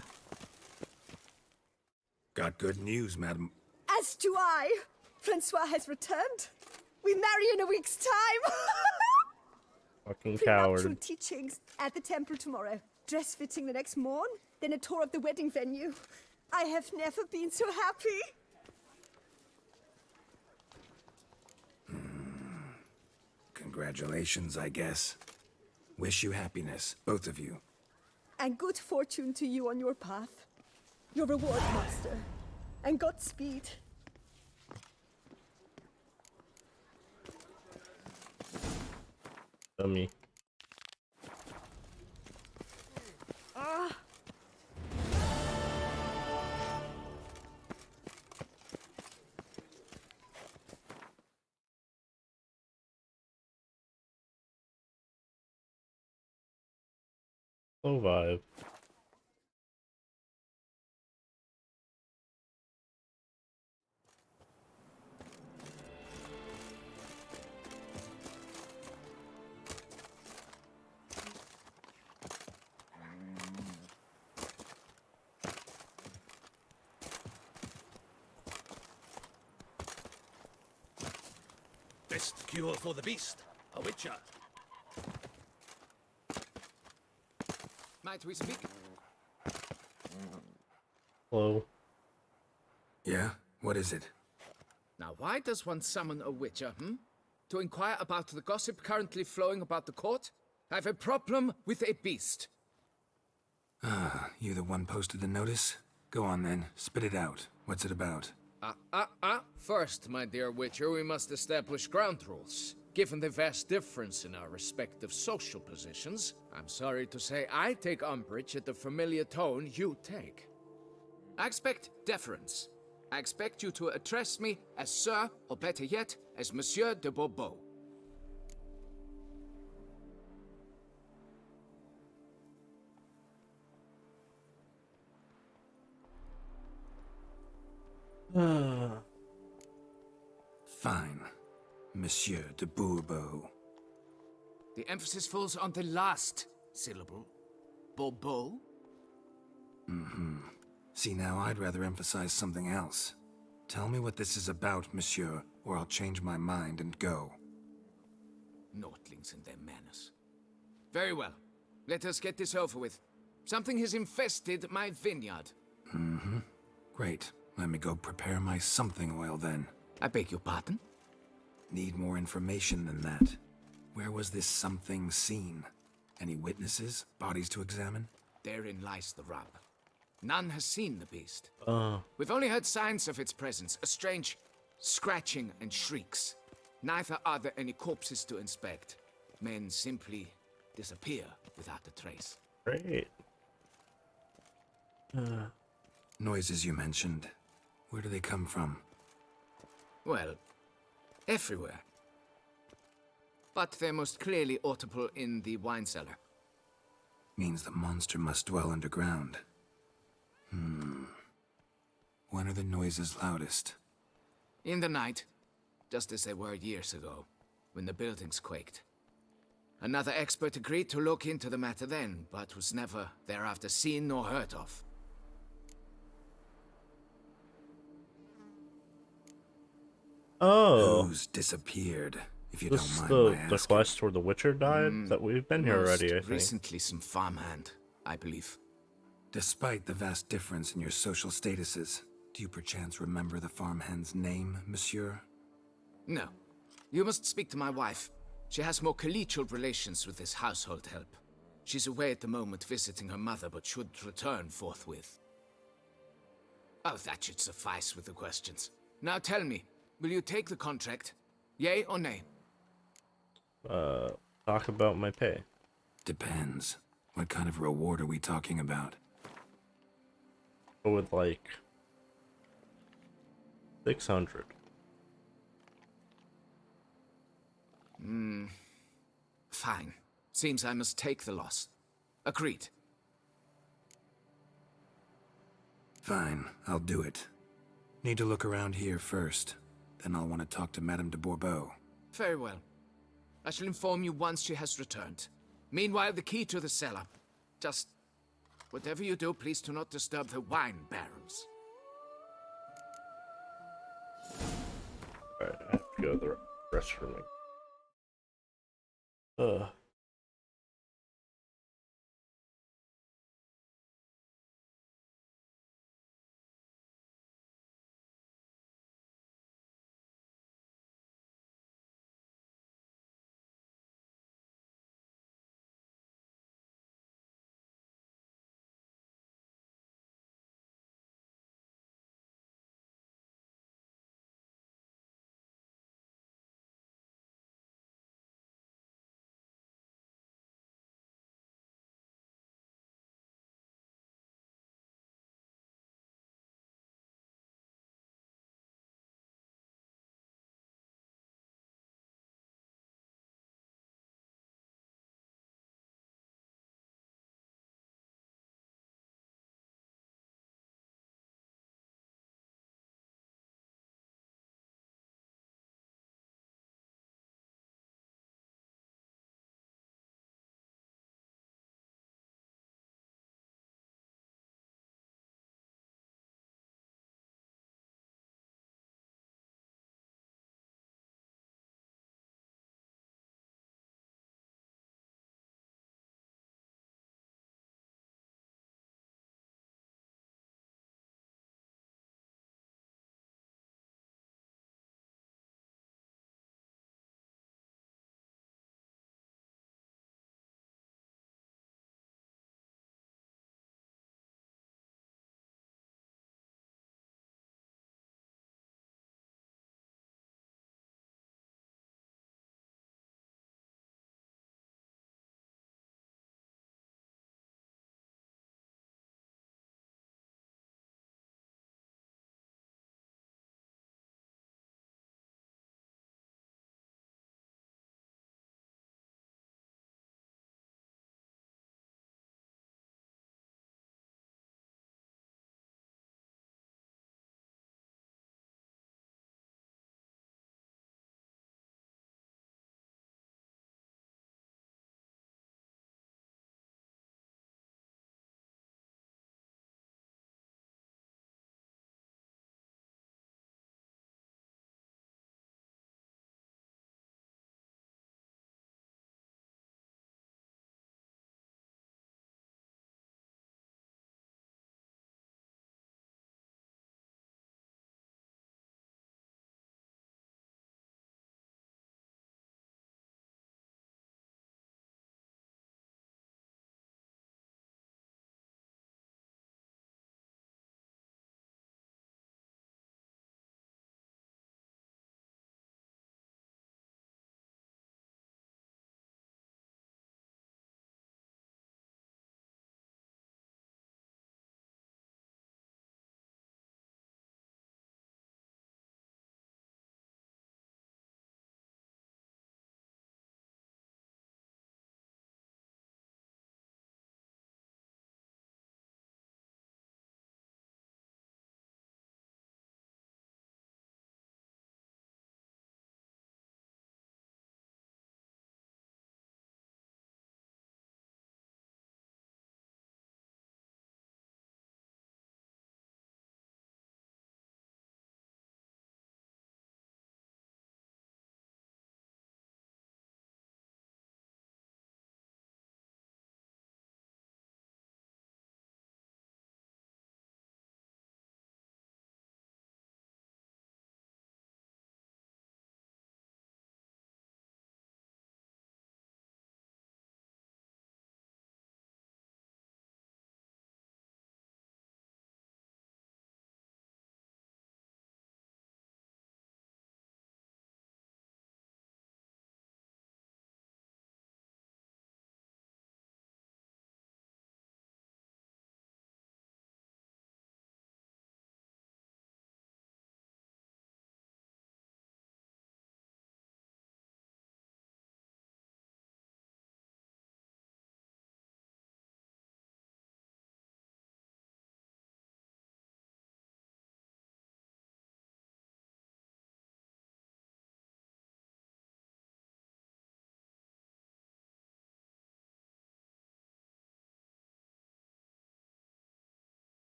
Speaker 4: Got good news, madam.
Speaker 11: As do I. Francois has returned. We marry in a week's time.
Speaker 1: Fucking
Speaker 11: Prenuptial
Speaker 1: coward.
Speaker 11: teachings at the temple tomorrow. Dress fitting the next morn. Then a tour of the wedding venue. I have never been so happy.
Speaker 4: Congratulations, I guess. Wish you happiness, both of you.
Speaker 11: And good fortune to you on your path. Your reward, master. And Godspeed.
Speaker 1: Dummy.
Speaker 11: Ah.
Speaker 1: Slow vibe.
Speaker 12: Best cure for the beast, a witcher.
Speaker 10: Might we speak?
Speaker 1: Hello.
Speaker 4: Yeah? What is it?
Speaker 10: Now, why does one summon a witcher, to inquire about the gossip currently flowing about the court? I have a problem with a beast.
Speaker 4: Ah, you the one posted the notice? Go on then, spit it out. What's it about?
Speaker 10: First, my dear Witcher, we must establish ground rules. Given the vast difference in our respective social positions, I'm sorry to say I take umbrage at the familiar tone you take. I expect deference. I expect you to address me as Sir, or better yet, as Monsieur de Bourbeau.
Speaker 4: Fine. Monsieur de Bourbeau.
Speaker 10: The emphasis falls on the last syllable. Bourbeau?
Speaker 4: Mm-hmm. See, now I'd rather emphasize something else. Tell me what this is about, monsieur, or I'll change my mind and go.
Speaker 10: Naughtlings and their manners. Very well. Let us get this over with. Something has infested my vineyard.
Speaker 4: Mm-hmm. Great. Let me go prepare my something oil then.
Speaker 10: I beg your pardon?
Speaker 4: Need more information than that. Where was this something seen? Any witnesses? Bodies to examine?
Speaker 10: Therein lies the rub. None has seen the beast.
Speaker 1: Oh.
Speaker 10: We've only heard signs of its presence, a strange scratching and shrieks. Neither are there any corpses to inspect. Men simply disappear without a trace.
Speaker 1: Great.
Speaker 4: Noises you mentioned. Where do they come from?
Speaker 10: Well, everywhere. But they're most clearly audible in the wine cellar.
Speaker 4: Means the monster must dwell underground. When are the noises loudest?
Speaker 10: In the night, just as they were years ago, when the buildings quaked. Another expert agreed to look into the matter then, but was never thereafter seen nor heard of.
Speaker 1: Oh.
Speaker 4: Who's disappeared, if you
Speaker 1: This
Speaker 4: don't
Speaker 1: is
Speaker 4: mind
Speaker 1: the
Speaker 4: my asking.
Speaker 1: quest where the Witcher died? That we've been here already, I think.
Speaker 10: Recently some farmhand, I believe.
Speaker 4: Despite the vast difference in your social statuses, do you perchance remember the farmhand's name, monsieur?
Speaker 10: No. You must speak to my wife. She has more collegial relations with this household help. She's away at the moment visiting her mother, but should return forthwith. Oh, that should suffice with the questions. Now tell me, will you take the contract? Yea or nay?
Speaker 1: Talk about my pay.
Speaker 4: Depends. What kind of reward are we talking about?
Speaker 1: Go with like 600.
Speaker 10: Fine. Seems I must take the loss. Agreed.
Speaker 4: Fine, I'll do it. Need to look around here first. Then I'll want to talk to Madame de Bourbeau.
Speaker 10: Very well. I shall inform you once she has returned. Meanwhile, the key to the cellar. Just whatever you do, please do not disturb the wine barrels.
Speaker 1: Alright, I have to go to the restroom.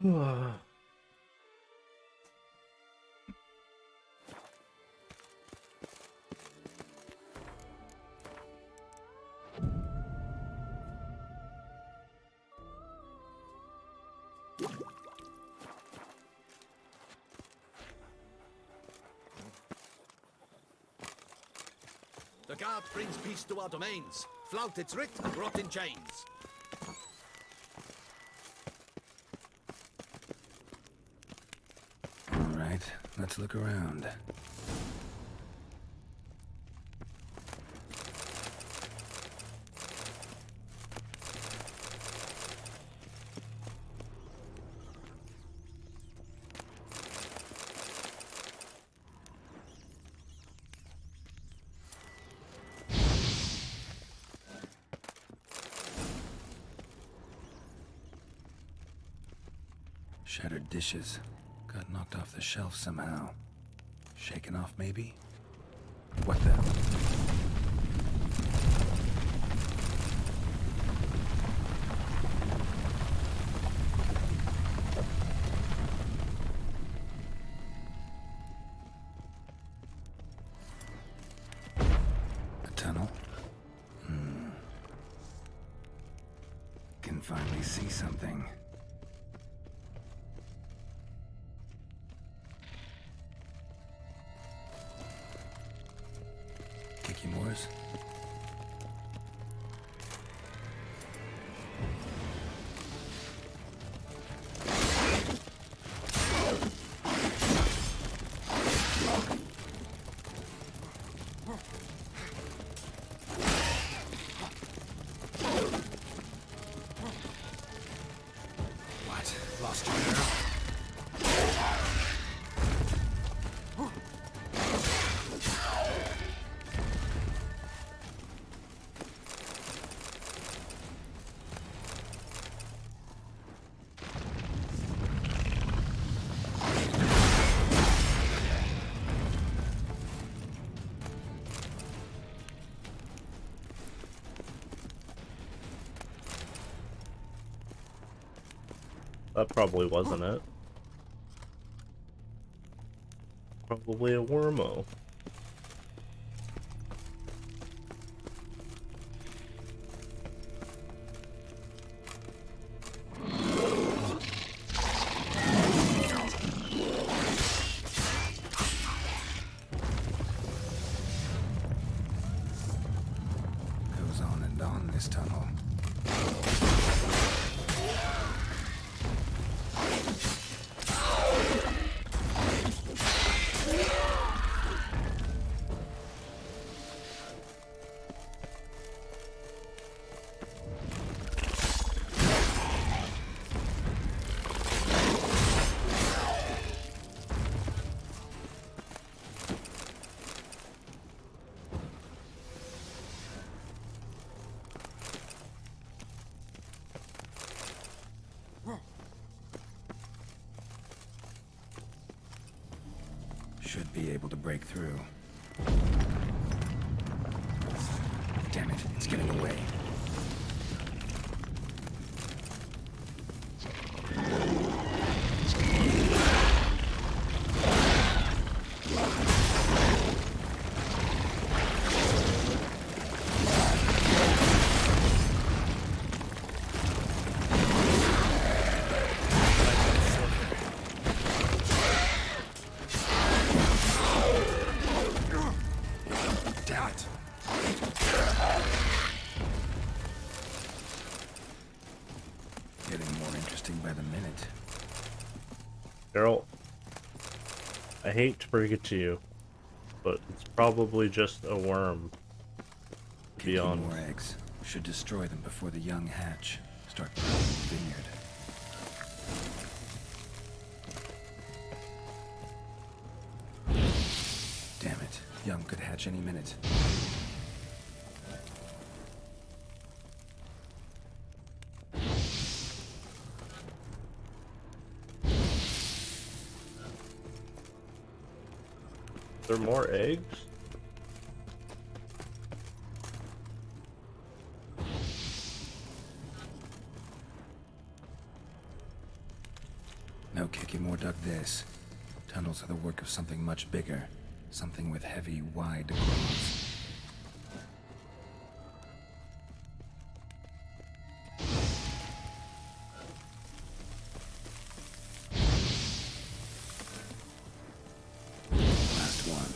Speaker 12: The guard brings peace to our domains. Flout its writ and rot in chains.
Speaker 4: All right, let's look around. Shattered dishes. Got knocked off the shelf somehow. Shaken off, maybe? What the? A tunnel? Can finally see something. Moors. What? Lost your nerve?
Speaker 1: That probably wasn't it. Probably a wormo.
Speaker 4: Goes on and on this tunnel. Should be able to break through. Damn it, it's getting away. Damn it. Getting more interesting by the minute.
Speaker 1: Geralt, I hate to break it to you, but it's probably just a worm.
Speaker 4: Kicking more eggs. Should destroy them before the young hatch. Start growing the vineyard. Damn it. Young could hatch any minute.
Speaker 1: There more eggs?
Speaker 4: No Kikimor dug this. Tunnels are the work of something much bigger. Something with heavy, wide claws. Last one.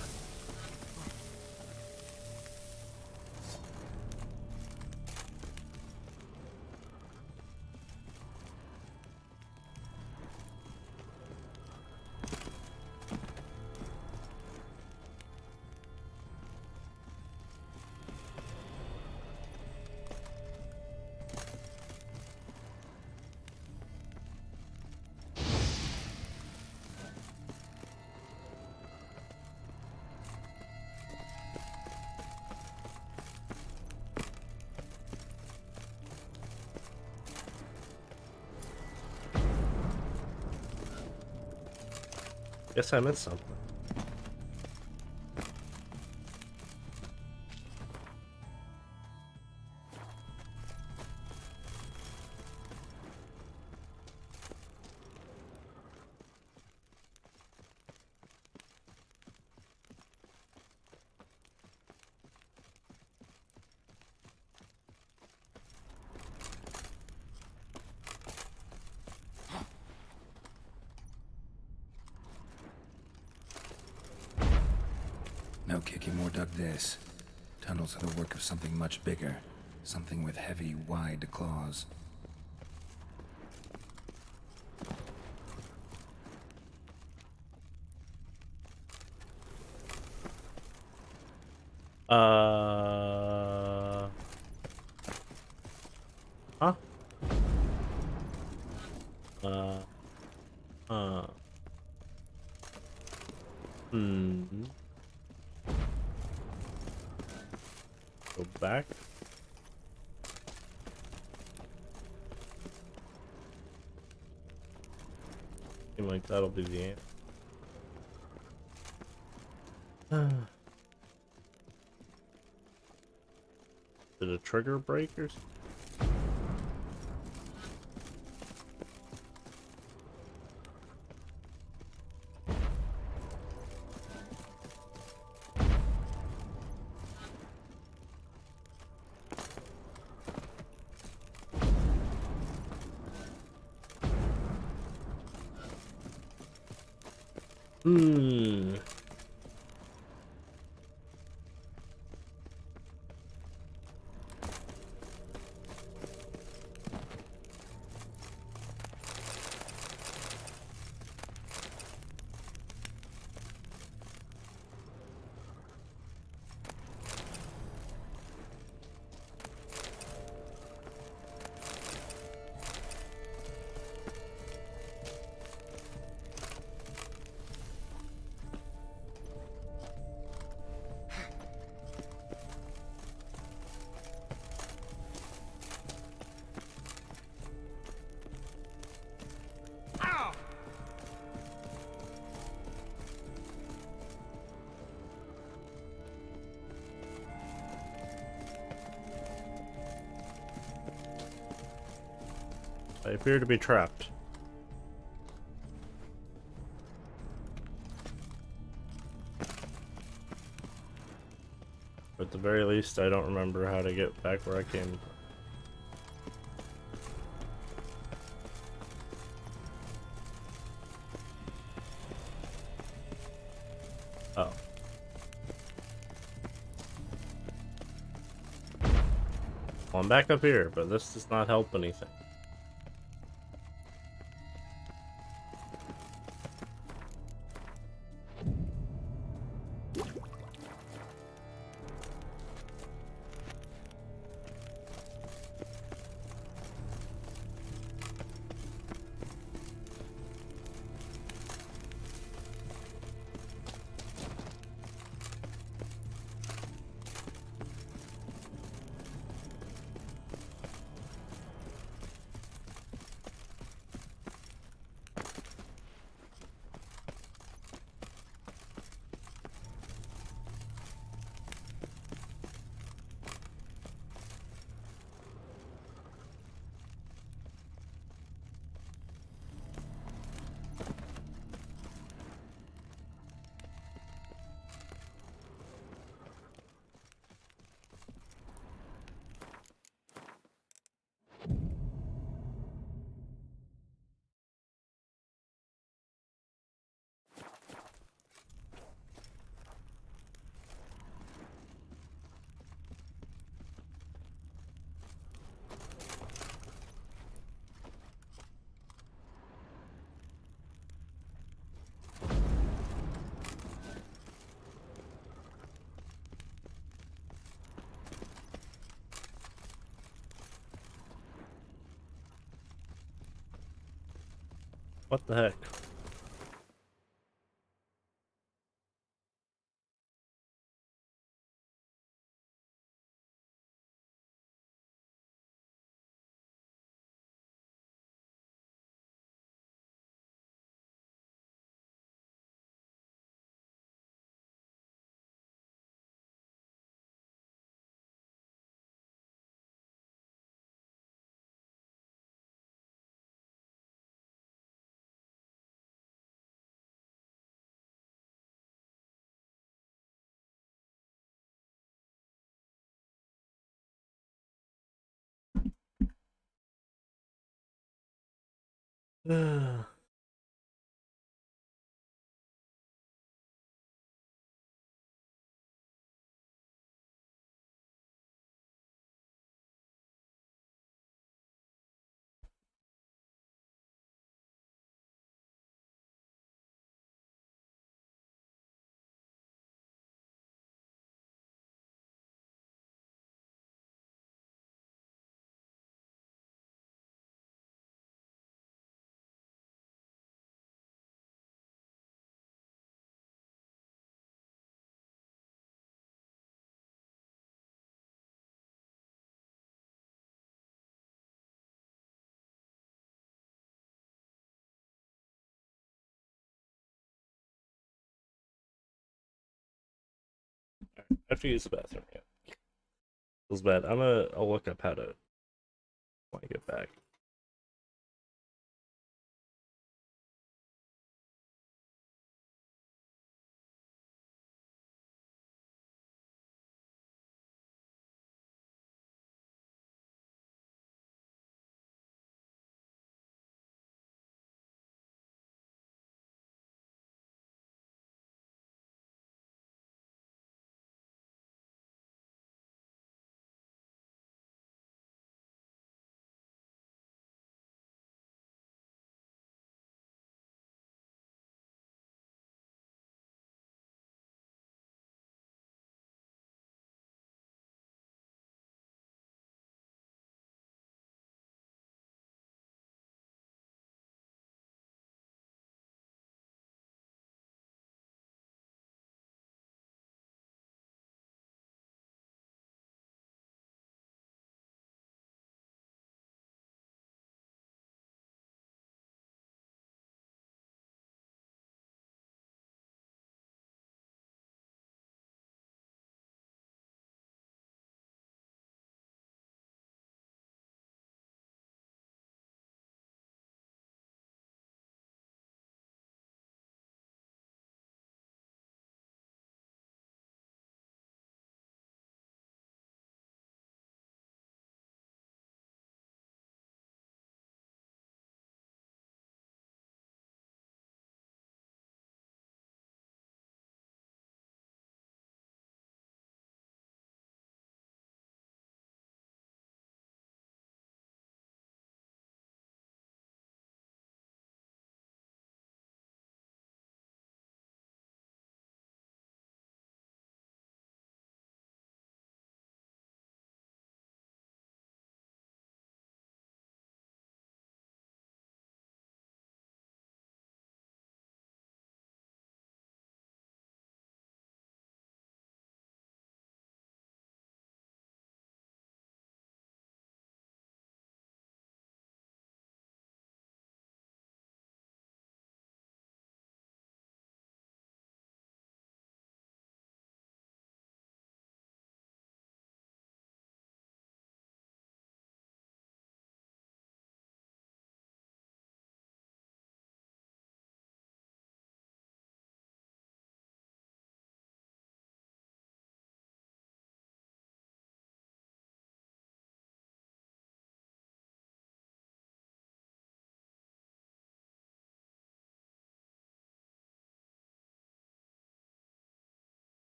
Speaker 1: Guess I missed something.
Speaker 4: No Kikimor dug this. Tunnels are the work of something much bigger. Something with heavy, wide claws.
Speaker 1: Huh? Go back. Seem like that'll be the answer. Did a trigger break or something? I appear to be trapped. But at the very least, I don't remember how to get back where I came from. Oh. Well, I'm back up here, but this does not help anything. What the heck? I have to use the bathroom. Yeah, feels bad. I'll look up how to when I get back.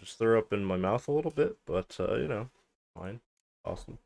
Speaker 1: just threw up in my mouth a little bit, but you know, fine. Awesome.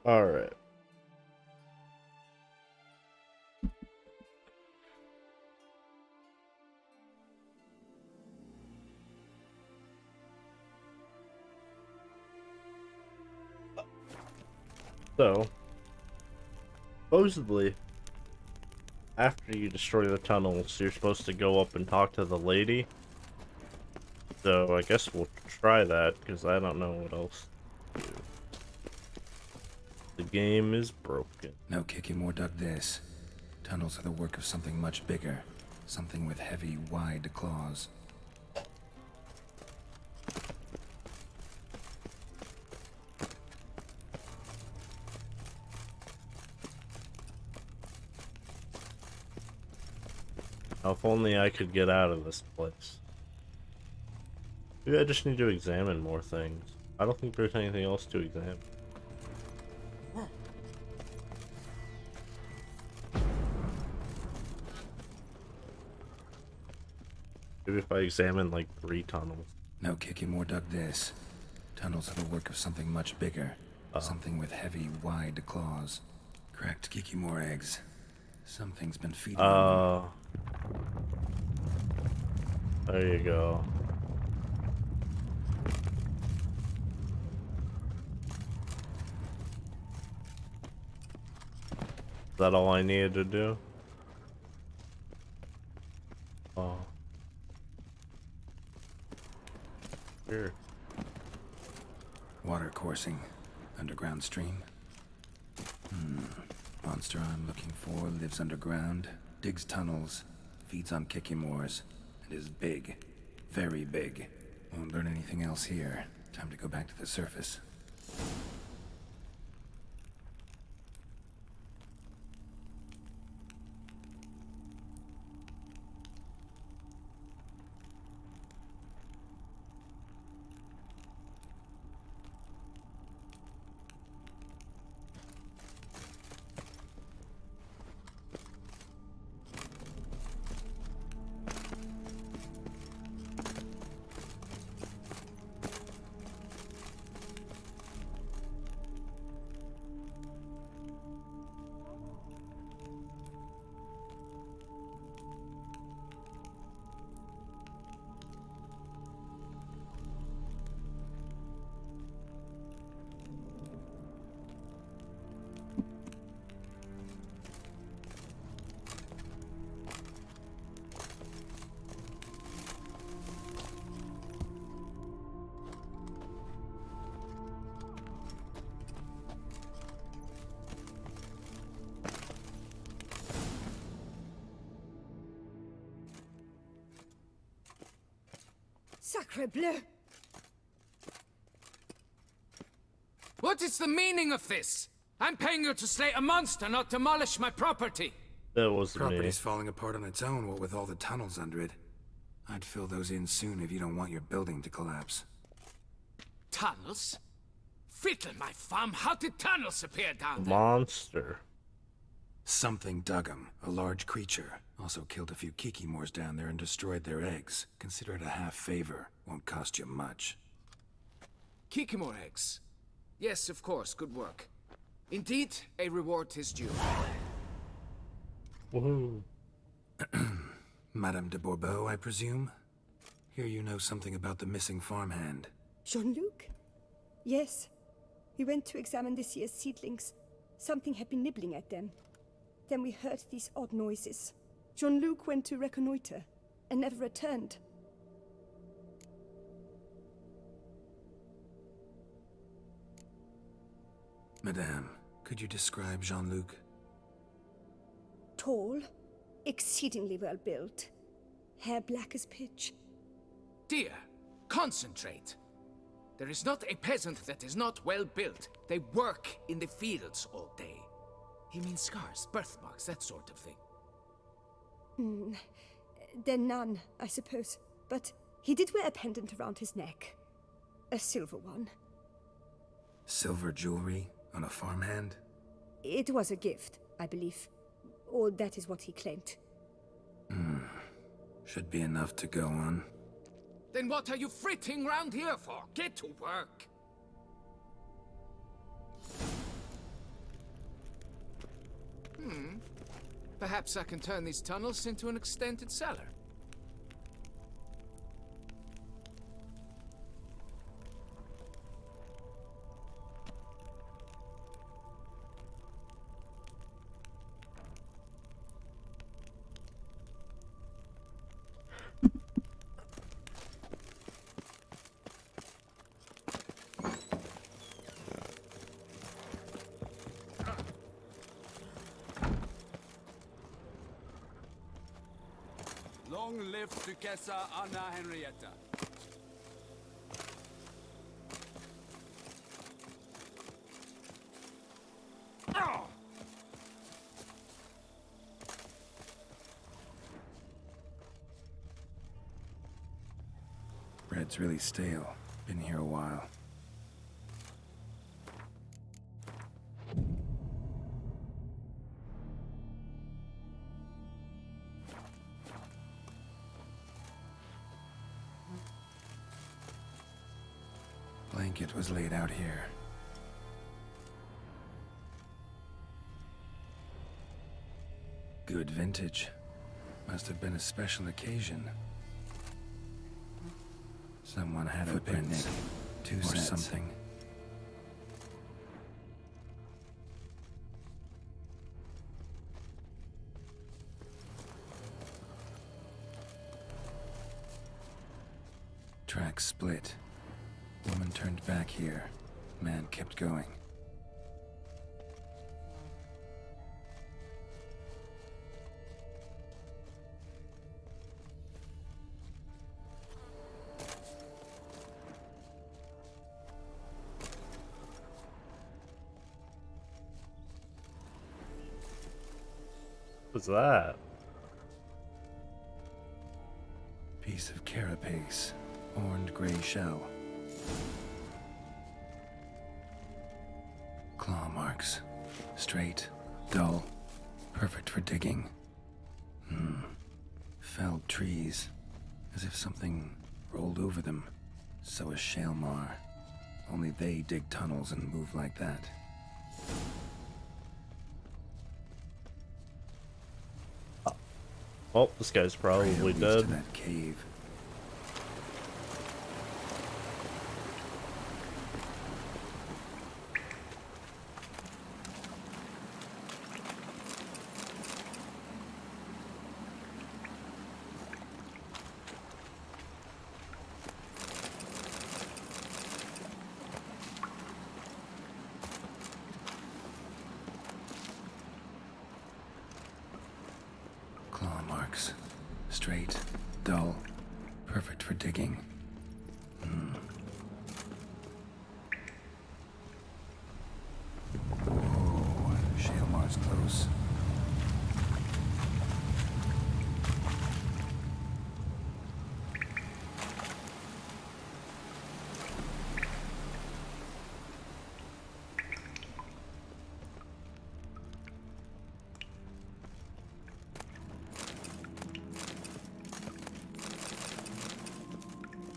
Speaker 1: All right. So, supposedly, after you destroy the tunnels, you're supposed to go up and talk to the lady. So, I guess we'll try that, because I don't know what else to do. The game is broken.
Speaker 4: No Kikimor dug this. Tunnels are the work of something much bigger. Something with heavy, wide claws.
Speaker 1: Now, if only I could get out of this place. Maybe I just need to examine more things. I don't think there's anything else to examine. Maybe if I examine like 3 tunnels.
Speaker 4: No Kikimor dug this. Tunnels are the work of something much bigger. Something with heavy, wide claws. Cracked Kikimor eggs. Something's been feeding them.
Speaker 1: There you go. Is that all I needed to do? Oh. Here.
Speaker 4: Water coursing. Underground stream. Monster I'm looking for lives underground, digs tunnels, feeds on Kikimors, and is big. Very big. Won't learn anything else here. Time to go back to the surface.
Speaker 11: Sacre bleu!
Speaker 10: What is the meaning of this? I'm paying you to slay a monster, not demolish my property.
Speaker 1: That wasn't me.
Speaker 4: Property's falling apart on its own, what with all the tunnels under it. I'd fill those in soon if you don't want your building to collapse.
Speaker 10: Tunnels? Fiddle my farm, how did tunnels appear down there?
Speaker 1: Monster.
Speaker 4: Something dug 'em. A large creature. Also killed a few Kikimors down there and destroyed their eggs. Consider it a half favor. Won't cost you much.
Speaker 10: Kikimor eggs. Yes, of course, good work. Indeed, a reward is due.
Speaker 1: Woohoo.
Speaker 4: Madame de Bourbeau, I presume? Hear you know something about the missing farmhand.
Speaker 11: Jean-Luc? Yes. We went to examine this year's seedlings. Something had been nibbling at them. Then we heard these odd noises. Jean-Luc went to reconnoiter and never returned.
Speaker 4: Madame, could you describe Jean-Luc?
Speaker 11: Tall, exceedingly well built, hair black as pitch.
Speaker 10: Dear, concentrate. There is not a peasant that is not well built. They work in the fields all day. He means scars, birthmarks, that sort of thing.
Speaker 11: Then none, I suppose. But he did wear a pendant around his neck. A silver one.
Speaker 4: Silver jewelry on a farmhand?
Speaker 11: It was a gift, I believe. Or that is what he claimed.
Speaker 4: Should be enough to go on.
Speaker 10: Then what are you fritting round here for? Get to work. Perhaps I can turn these tunnels into an extended cellar.
Speaker 13: Long live Duchessa Anna Henrietta.
Speaker 4: Bread's really stale. Been here a while. Blanket was laid out here. Good vintage. Must have been a special occasion. Someone had a picnic. 2 cents. Or something. Tracks split. Woman turned back here. Man kept going.
Speaker 1: What's that?
Speaker 4: Piece of carapace. Horned gray shell. Claw marks. Straight, dull, perfect for digging. Felled trees, as if something rolled over them. So is Shaelmar. Only they dig tunnels and move like that.
Speaker 1: Well, this guy's probably
Speaker 4: Trail leads
Speaker 1: dead.
Speaker 4: to that cave. Claw marks. Straight, dull, perfect for digging. close.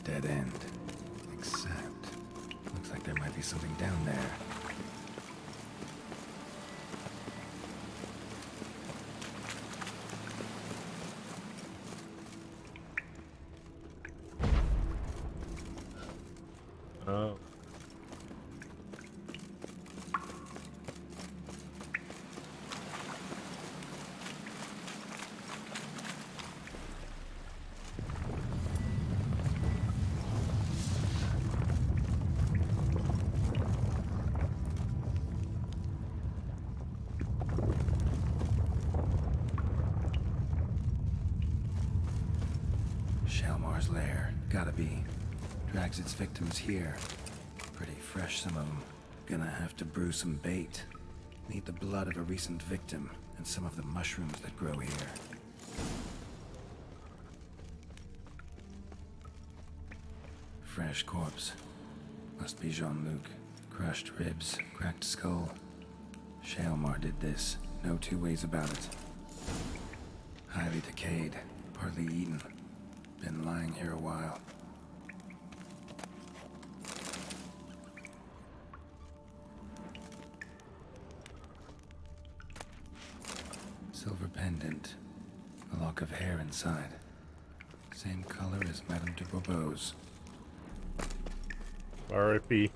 Speaker 4: Dead end. Except, looks like there might be something down there.
Speaker 1: Oh.
Speaker 4: Shalmar's lair. Gotta be. Drags its victims here. Pretty fresh, some of them. Gonna have to brew some bait. Need the blood of a recent victim and some of the mushrooms that grow here. Fresh corpse. Must be Jean-Luc. Crushed ribs, cracked skull. Shalmar did this. No two ways about it. Highly decayed, partly eaten. Been lying here a while. Silver pendant. A lock of hair inside. Same color as Madame de Bourbeau's.
Speaker 1: R.I.P.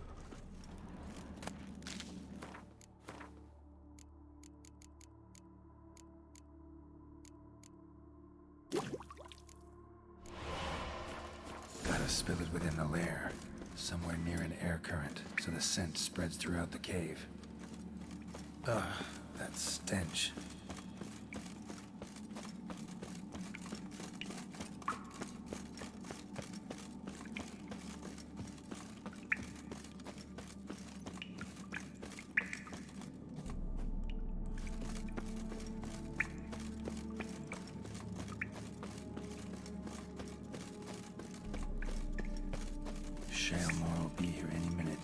Speaker 4: Gotta spill it within the lair. Somewhere near an air current, so the scent spreads throughout the cave. Ugh, that stench. Shalmar will be here any minute.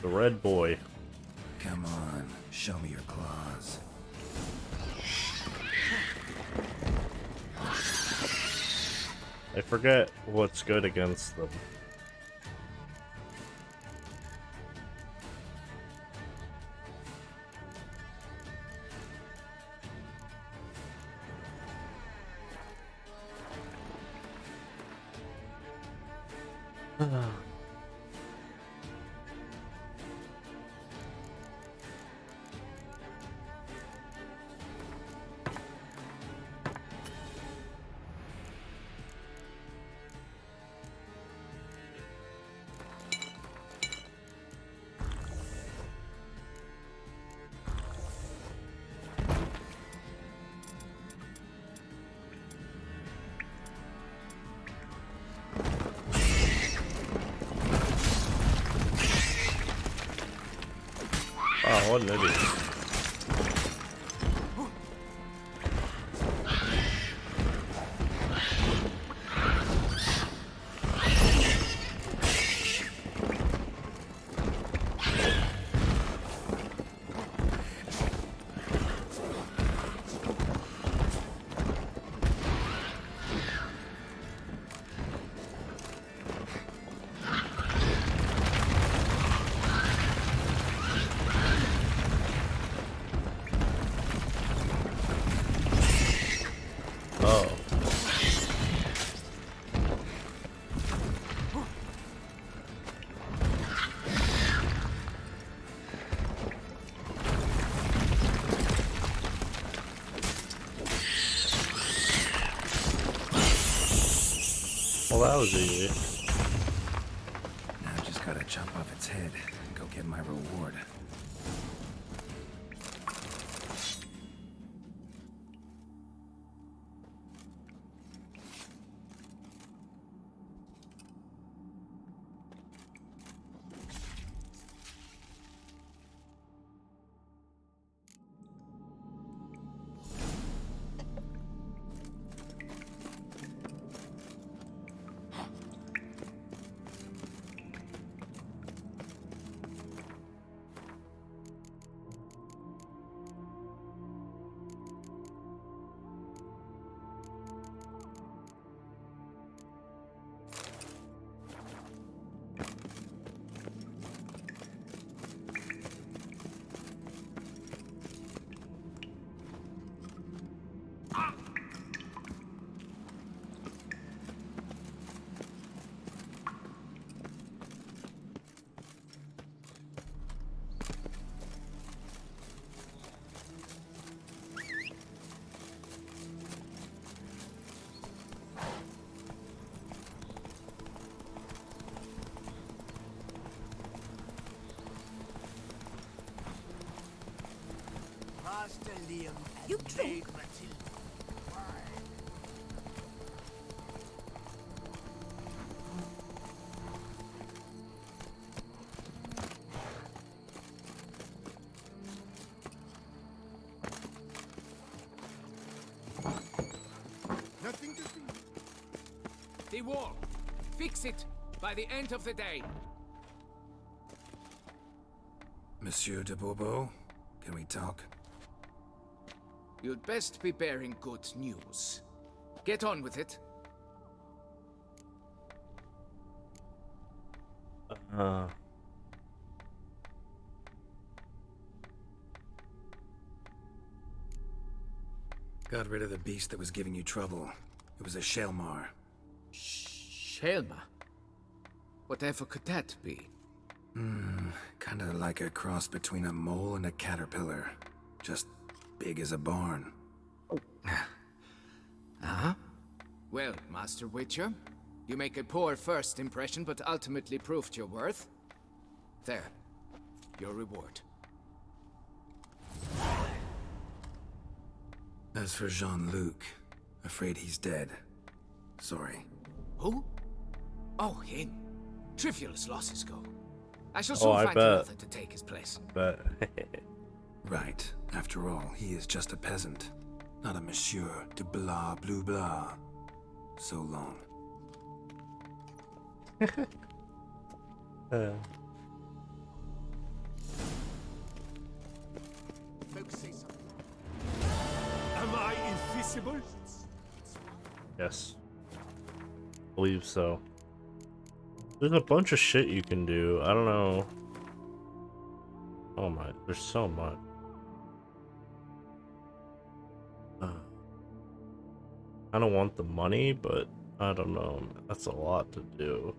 Speaker 1: The red boy.
Speaker 4: Come on, show me your claws.
Speaker 1: I forget what's good against them. Oh, what an idiot. Well, that was easy.
Speaker 4: Now I just gotta chop off its head and go get my reward.
Speaker 9: Master Liam and
Speaker 3: You
Speaker 9: Maid
Speaker 3: drunk?
Speaker 9: Matilda.
Speaker 8: Nothing to see.
Speaker 10: The wall. Fix it by the end of the day.
Speaker 4: Monsieur de Bourbeau, can we talk?
Speaker 10: You'd best be bearing good news. Get on with it.
Speaker 4: Got rid of the beast that was giving you trouble. It was a Shelmar.
Speaker 10: Shelma? Whatever could that be?
Speaker 4: Kinda like a cross between a mole and a caterpillar. Just big as a barn.
Speaker 10: Huh? Well, Master Witcher, you make a poor first impression, but ultimately proved your worth. There. Your reward.
Speaker 4: As for Jean-Luc, afraid he's dead. Sorry.
Speaker 10: Who? Oh, him. Trivial as losses go. I shall
Speaker 1: Oh,
Speaker 10: soon
Speaker 1: I
Speaker 10: find
Speaker 1: bet.
Speaker 10: another to take his place.
Speaker 1: But
Speaker 4: Right. After all, he is just a peasant. Not a monsieur de blah blue blah. So long.
Speaker 8: Folks say something. Am I invisible?
Speaker 1: yes, believe so. There's a bunch of shit you can do. I don't know. Oh my, there's so much. I don't want the money, but I don't know. That's a lot to do.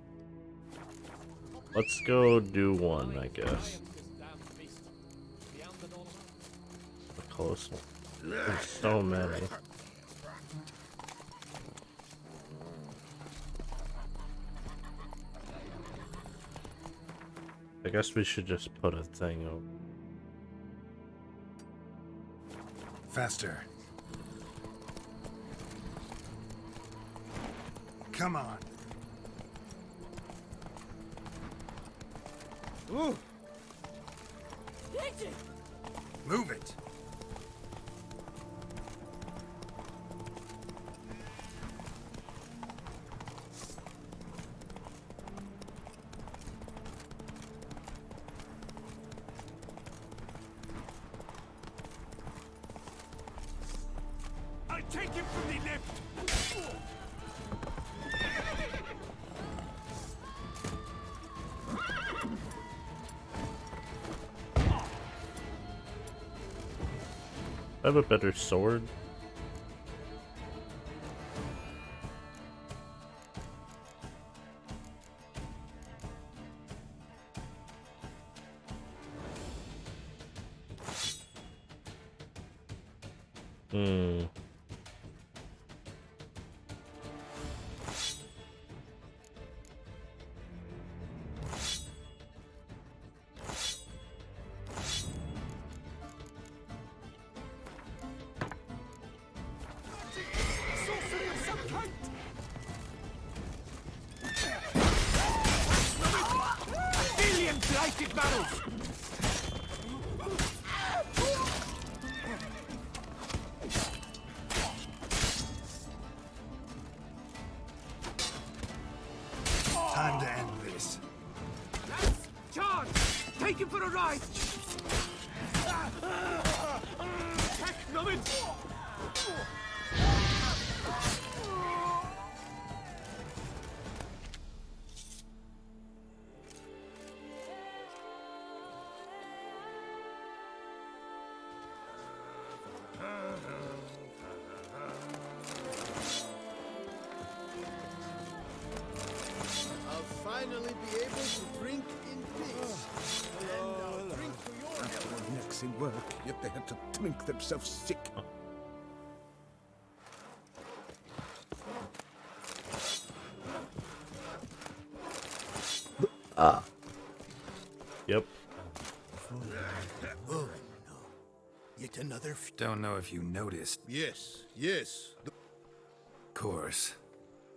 Speaker 1: Let's go do one, I guess. A close one. There's so many. I guess we should just put a thing over.
Speaker 4: Faster. Come on.
Speaker 8: Ooh.
Speaker 4: Move it.
Speaker 8: I'll take him from the left.
Speaker 1: I have a better sword.
Speaker 8: Active barrels!
Speaker 4: Time to end this.
Speaker 10: Lads, charge! Take him for a ride! Heck, Robin!
Speaker 8: I'll finally be able to drink in peace. And I'll drink for your health.
Speaker 5: Their necks in work, yet they had to drink themselves sick.
Speaker 1: Yep.
Speaker 8: Oh, no. Yet another...
Speaker 4: Don't know if you noticed.
Speaker 8: Yes, yes.
Speaker 4: Course.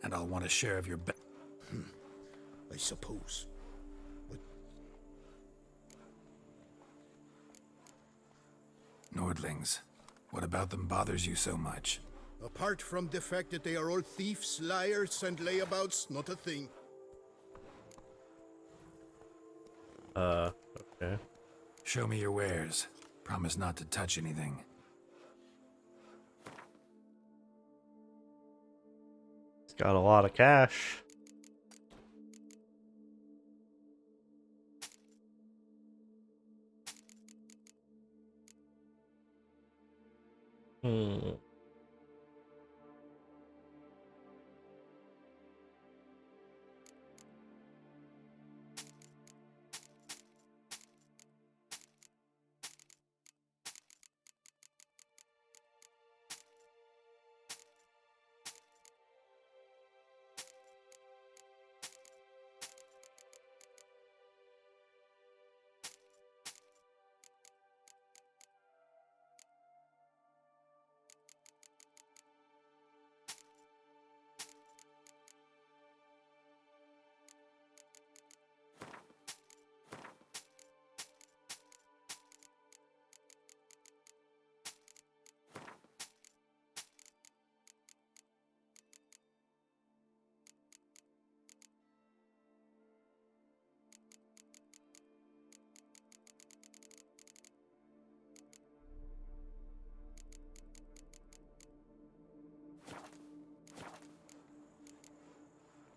Speaker 4: And I'll want a share of your
Speaker 8: I suppose.
Speaker 4: Nordlings. What about them bothers you so much?
Speaker 8: Apart from the fact that they are all thieves, liars, and layabouts, not a thing.
Speaker 1: Okay.
Speaker 4: Show me your wares. Promise not to touch anything.
Speaker 1: It's got a lot of cash.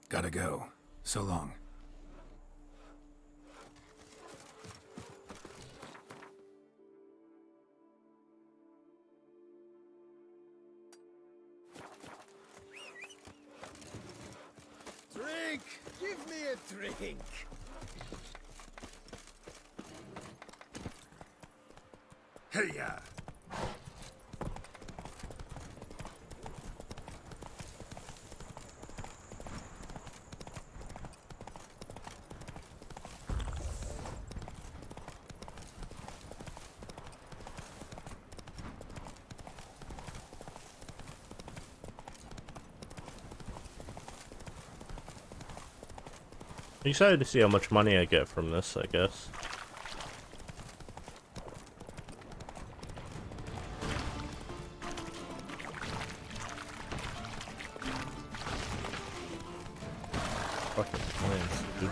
Speaker 4: Gotta go. So long.
Speaker 8: Drink! Give me a drink!
Speaker 4: Hey-ya!
Speaker 1: I'm excited to see how much money I get from this, I guess. Fucking plants, dude.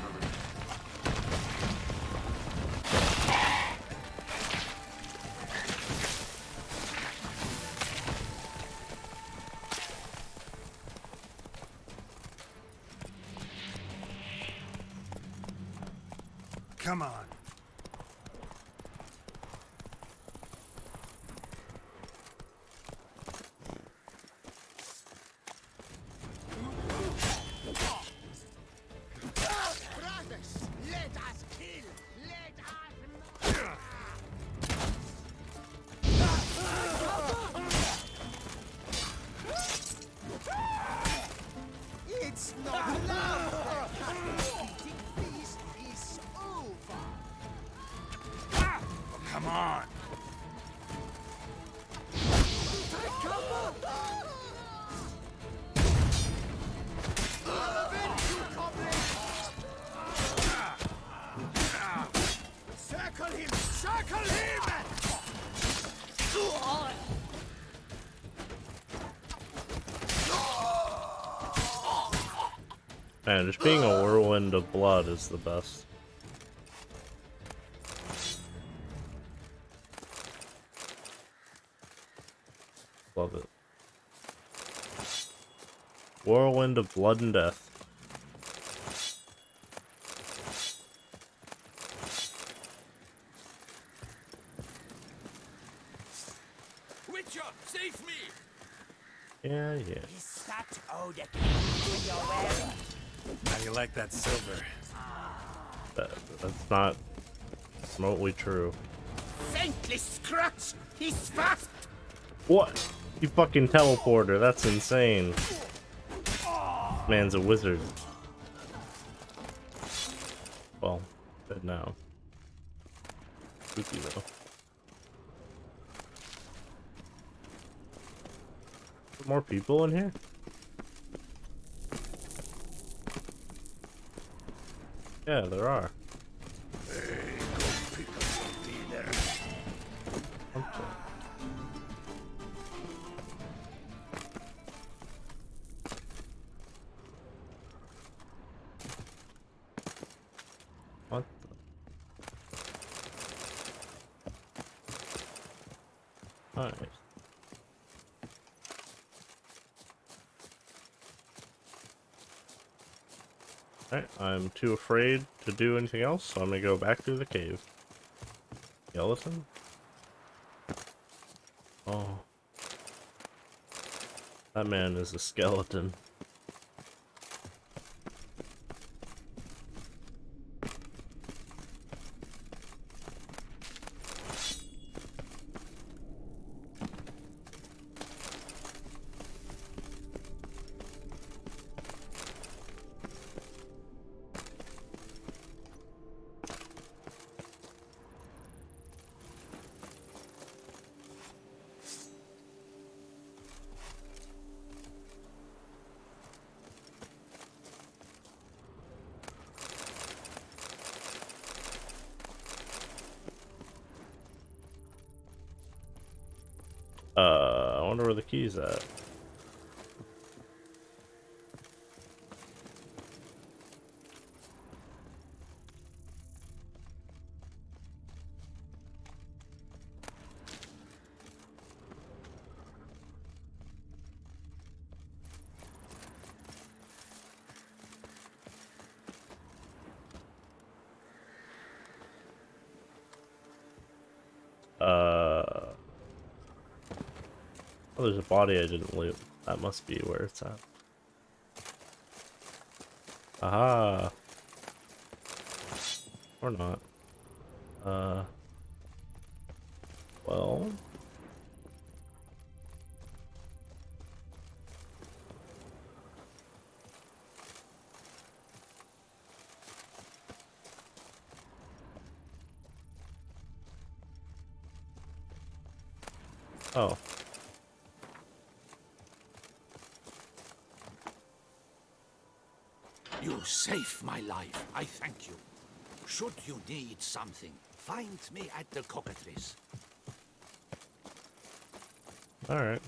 Speaker 4: Come on.
Speaker 8: Brothers, let us kill! Let us murder! It's not love! The feast is over! Circle him! Circle him!
Speaker 1: Man, just being a whirlwind of blood is the best. Love it. Whirlwind of blood and death.
Speaker 12: Witcher, save me!
Speaker 1: Yeah.
Speaker 2: Is that Odek in your wearer?
Speaker 12: How do you like that silver?
Speaker 1: That's not remotely true.
Speaker 2: Saintly scratch! He's fast!
Speaker 1: What? You fucking teleporter, that's insane. Man's a wizard. Well, dead now. Spooky though. More people in here? Yeah, there are. What the? Nice. Alright, I'm too afraid to do anything else, so I'm gonna go back through the cave. Skeleton? Oh. That man is a skeleton. I wonder where the key's at. Oh, there's a body I didn't loot. That must be where it's at. Aha! Or not. Well... Oh.
Speaker 12: You saved my life. I thank you. Should you need something, find me at the Cockatrice.
Speaker 1: Alright.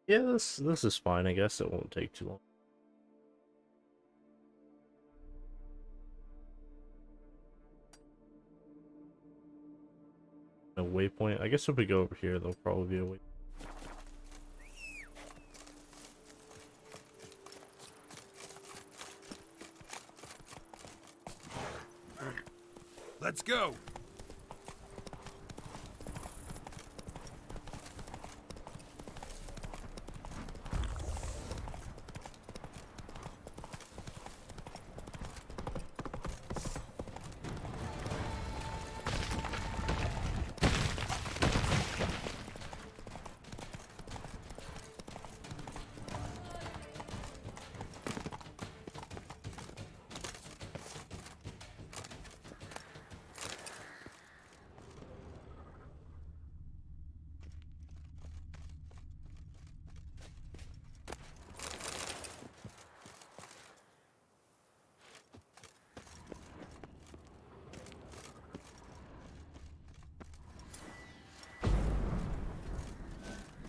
Speaker 1: Yeah, this is fine. I guess it won't take too long. A waypoint. I guess if we go over here, there'll probably be a waypoint.
Speaker 8: Let's go.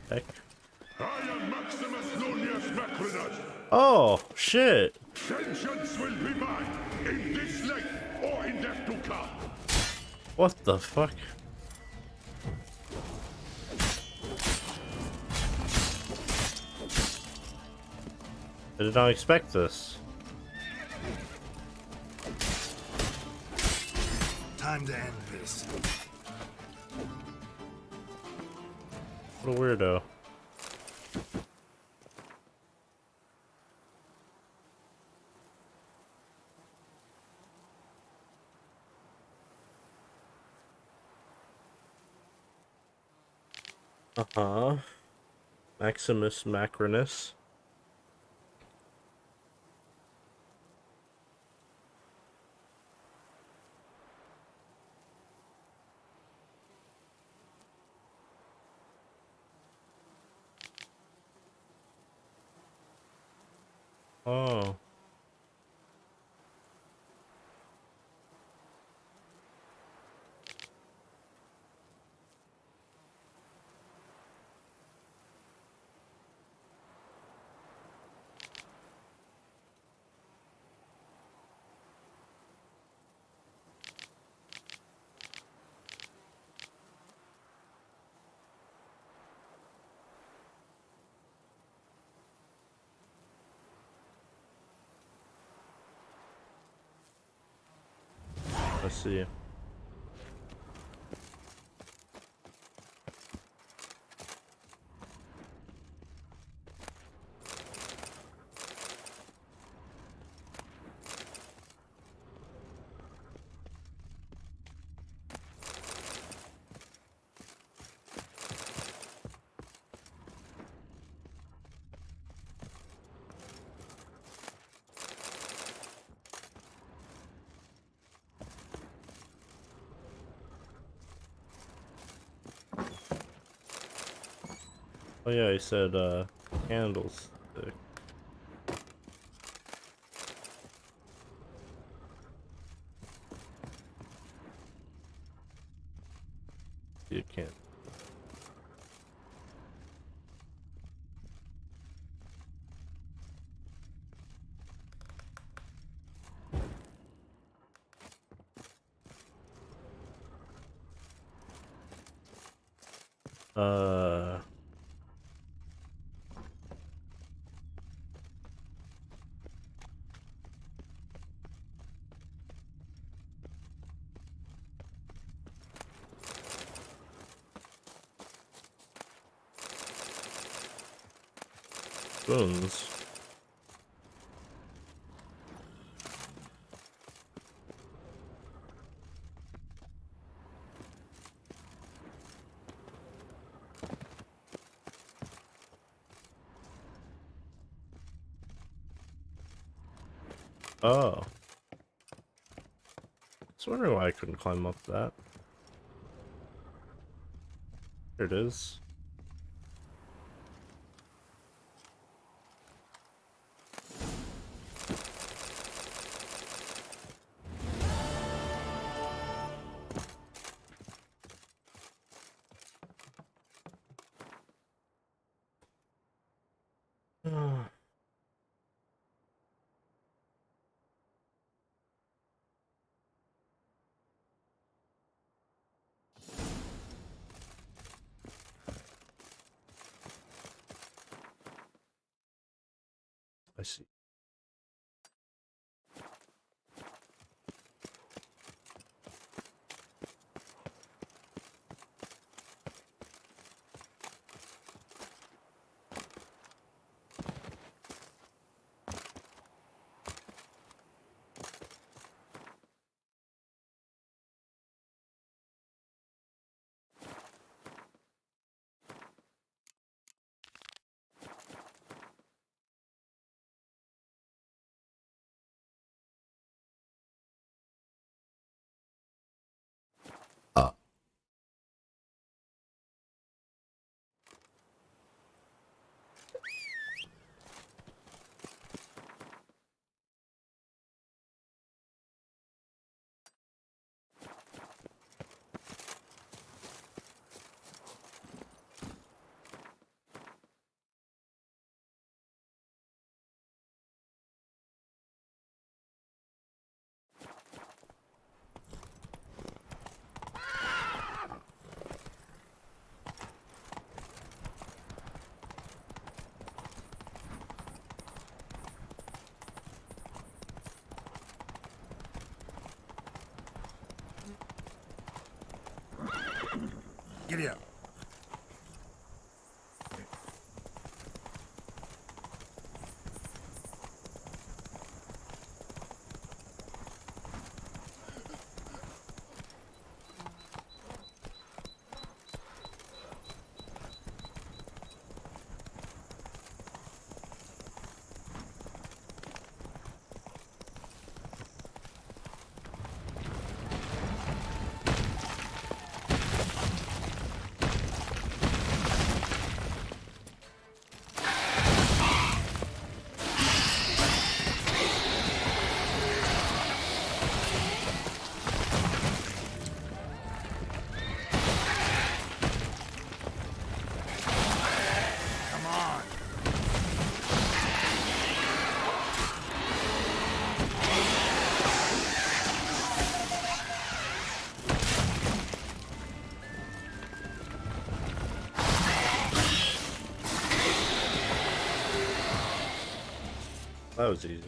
Speaker 1: Heck.
Speaker 14: I am Maximus Nonius Macrinus.
Speaker 1: Oh, shit.
Speaker 14: Vengeance will be mine, in this life or in death to come.
Speaker 1: What the fuck? I did not expect this.
Speaker 4: Time to end this.
Speaker 1: What a weirdo. Uh-huh. Maximus Macrinus. Oh. Let's see. Oh yeah, he said candles. You can't. Spoons. Oh. I was wondering why I couldn't climb up that. Here it is. I see.
Speaker 4: Giddy up.
Speaker 1: That was easy.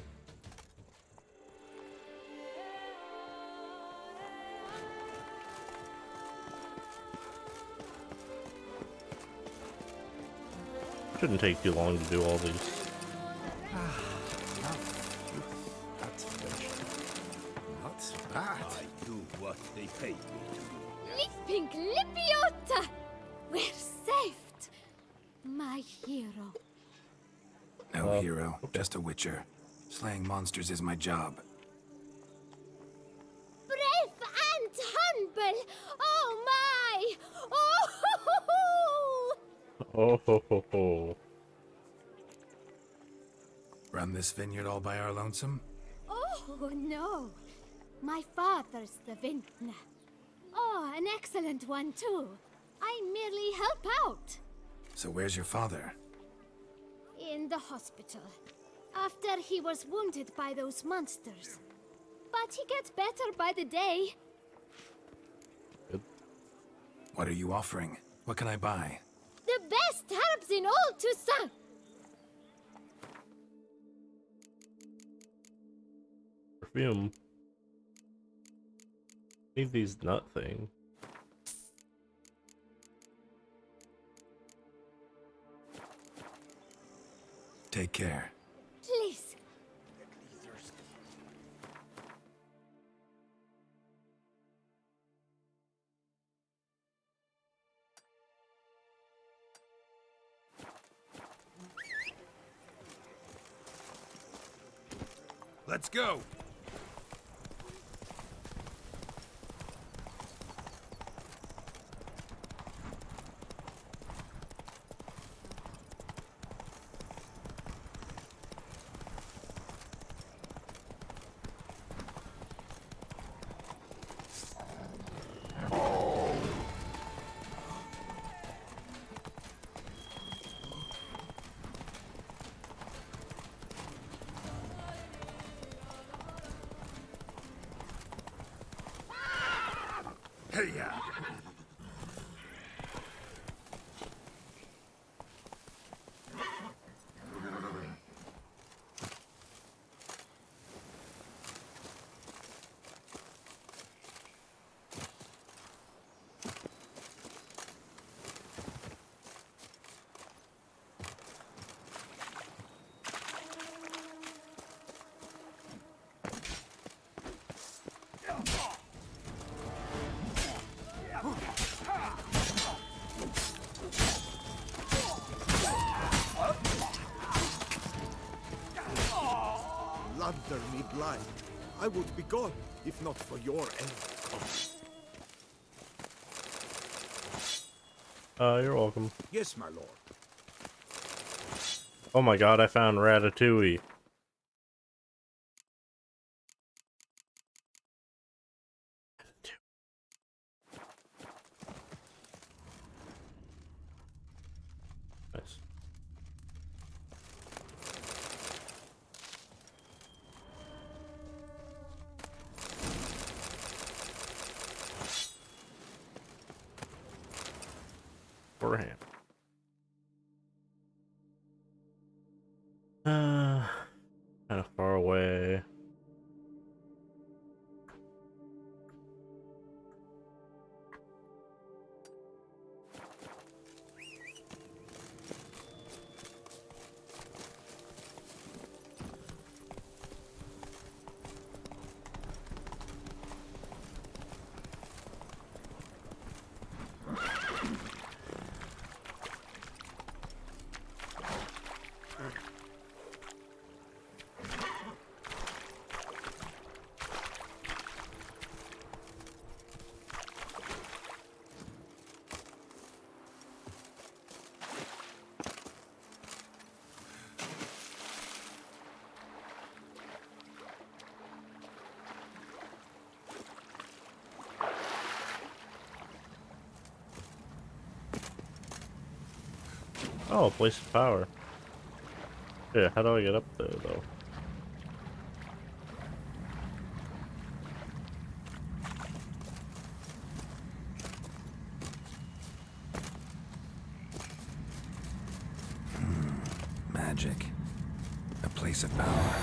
Speaker 1: Shouldn't take too long to do all these.
Speaker 12: That's finished. Not bad. I do what they pay me.
Speaker 15: Lipping Lippiota! We're saved! My hero.
Speaker 4: No hero, just a witcher. Slaying monsters is my job.
Speaker 15: Brave and humble! Oh my! Oh!
Speaker 1: Oh ho ho ho.
Speaker 4: Run this vineyard all by our lonesome?
Speaker 15: Oh no! My father's the vintner. Oh, an excellent one too. I merely help out.
Speaker 4: So where's your father?
Speaker 15: In the hospital. After he was wounded by those monsters. But he gets better by the day.
Speaker 4: What are you offering? What can I buy?
Speaker 15: The best herbs in all Toussaint!
Speaker 1: Perfume. Need these nut things.
Speaker 4: Take care.
Speaker 15: Please.
Speaker 12: Let's go.
Speaker 4: Hey-ya!
Speaker 8: Under me blind. I would be gone if not for your aid.
Speaker 1: You're welcome.
Speaker 8: Yes, my lord.
Speaker 1: Oh my god, I found Ratatouille. Nice. Forehand. Kind of far away. Oh, a place of power. Yeah, how do I get up there, though?
Speaker 4: Magic. A place of power.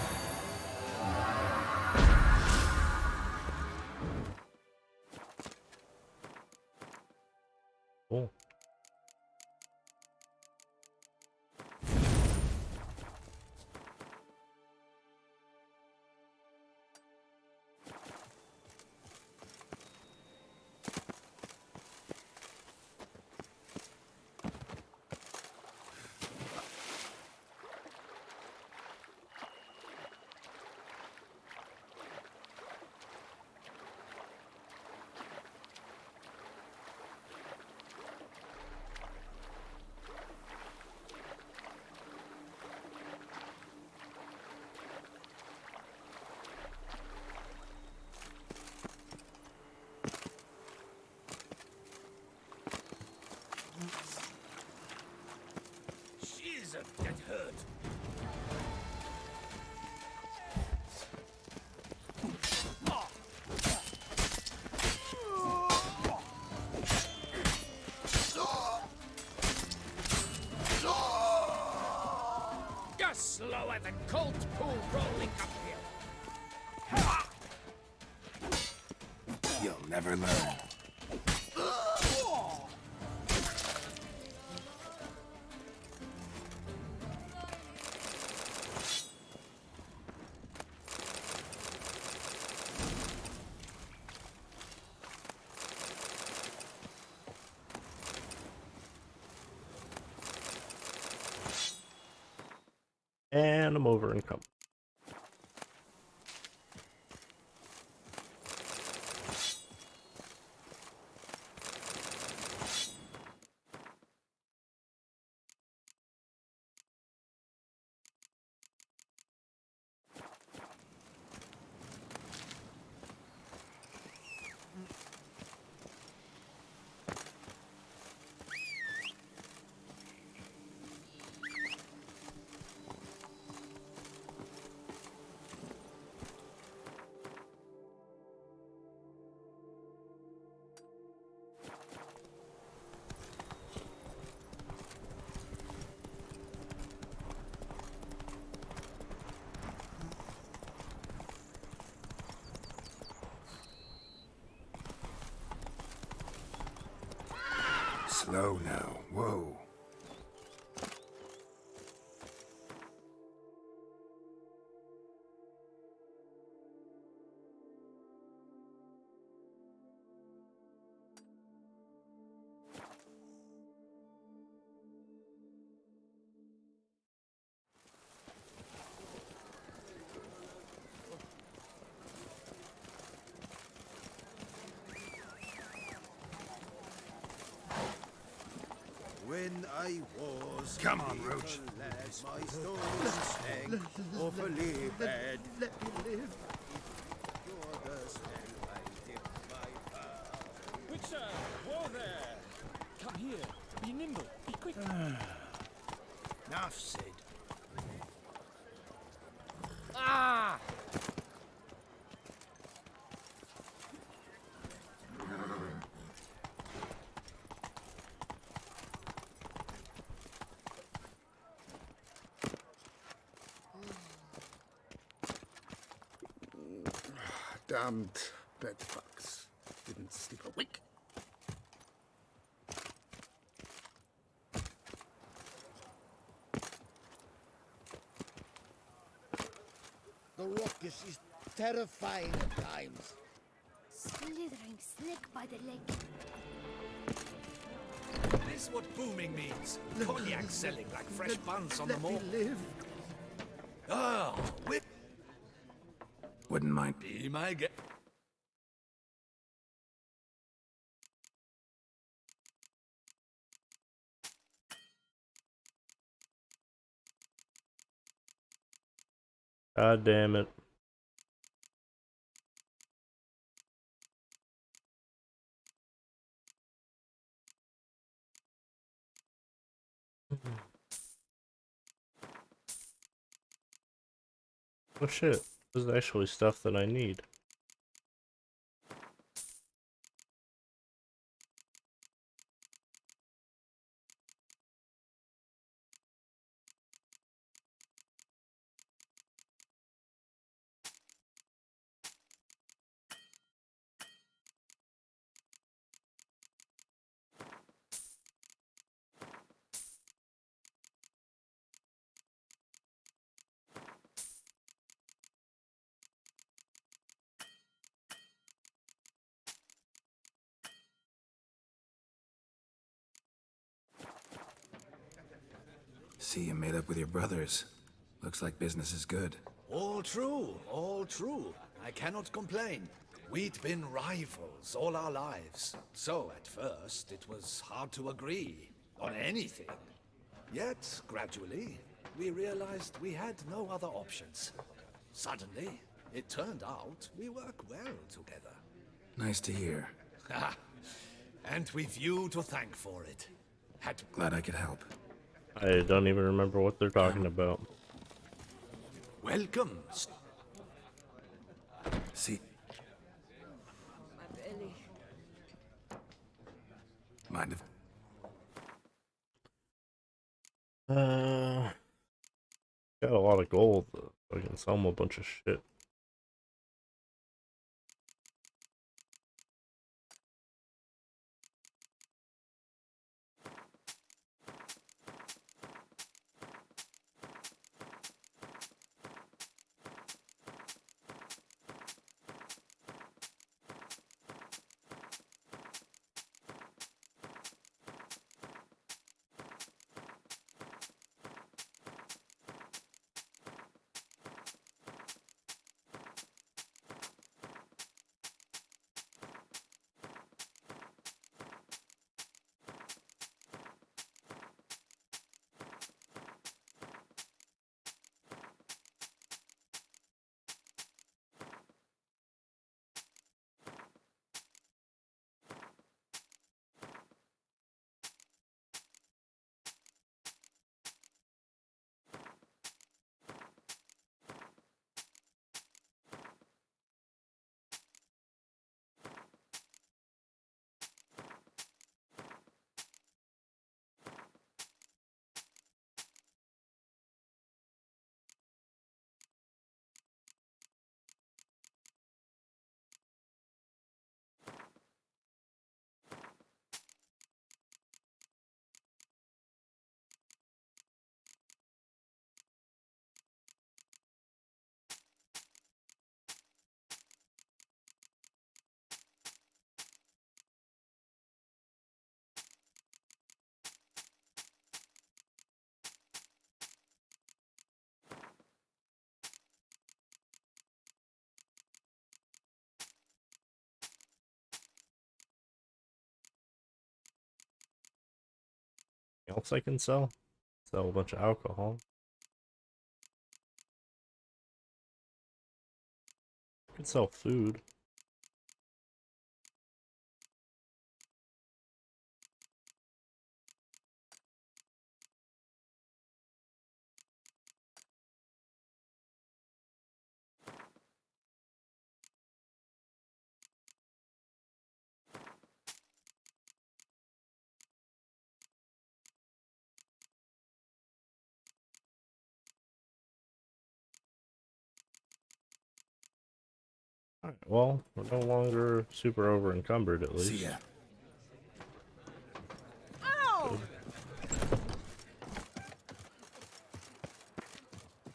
Speaker 1: Cool.
Speaker 12: Jesus, that hurt.
Speaker 13: You're slower than Colt Pool rolling uphill.
Speaker 4: You'll never learn.
Speaker 1: And I'm over income.
Speaker 4: Slow now. Whoa.
Speaker 5: When I was
Speaker 4: Come on, Roach.
Speaker 5: my stones sang of a lay bed.
Speaker 6: Let me live.
Speaker 5: You're the smell I dip my pearl.
Speaker 16: Witcher, whoa there! Come here, be nimble, be quick.
Speaker 12: Enough said.
Speaker 16: Ah!
Speaker 8: Damned bedbugs. Didn't sleep a wink.
Speaker 9: The ruckus is terrifying at times.
Speaker 15: Slithering slick by the leg.
Speaker 12: This what booming means. Cognac selling like fresh buns on the
Speaker 6: Let
Speaker 12: mall.
Speaker 6: me live.
Speaker 12: Oh, whip.
Speaker 4: Wouldn't mind.
Speaker 12: Be my guest.
Speaker 1: God damn it. Oh shit, this is actually stuff that I need.
Speaker 4: See you made up with your brothers. Looks like business is good.
Speaker 12: All true, all true. I cannot complain. We'd been rivals all our lives, so at first it was hard to agree on anything. Yet, gradually, we realized we had no other options. Suddenly, it turned out we work well together.
Speaker 4: Nice to hear.
Speaker 12: And we've you to thank for it.
Speaker 4: Glad I could help.
Speaker 1: I don't even remember what they're talking about.
Speaker 12: Welcome.
Speaker 4: See,
Speaker 11: My belly.
Speaker 4: mind if...
Speaker 1: Got a lot of gold. I can sell them a bunch of shit. Anything else I can sell? Sell a bunch of alcohol. I can sell food. Alright, well, we're no longer super over encumbered at least.
Speaker 4: See ya.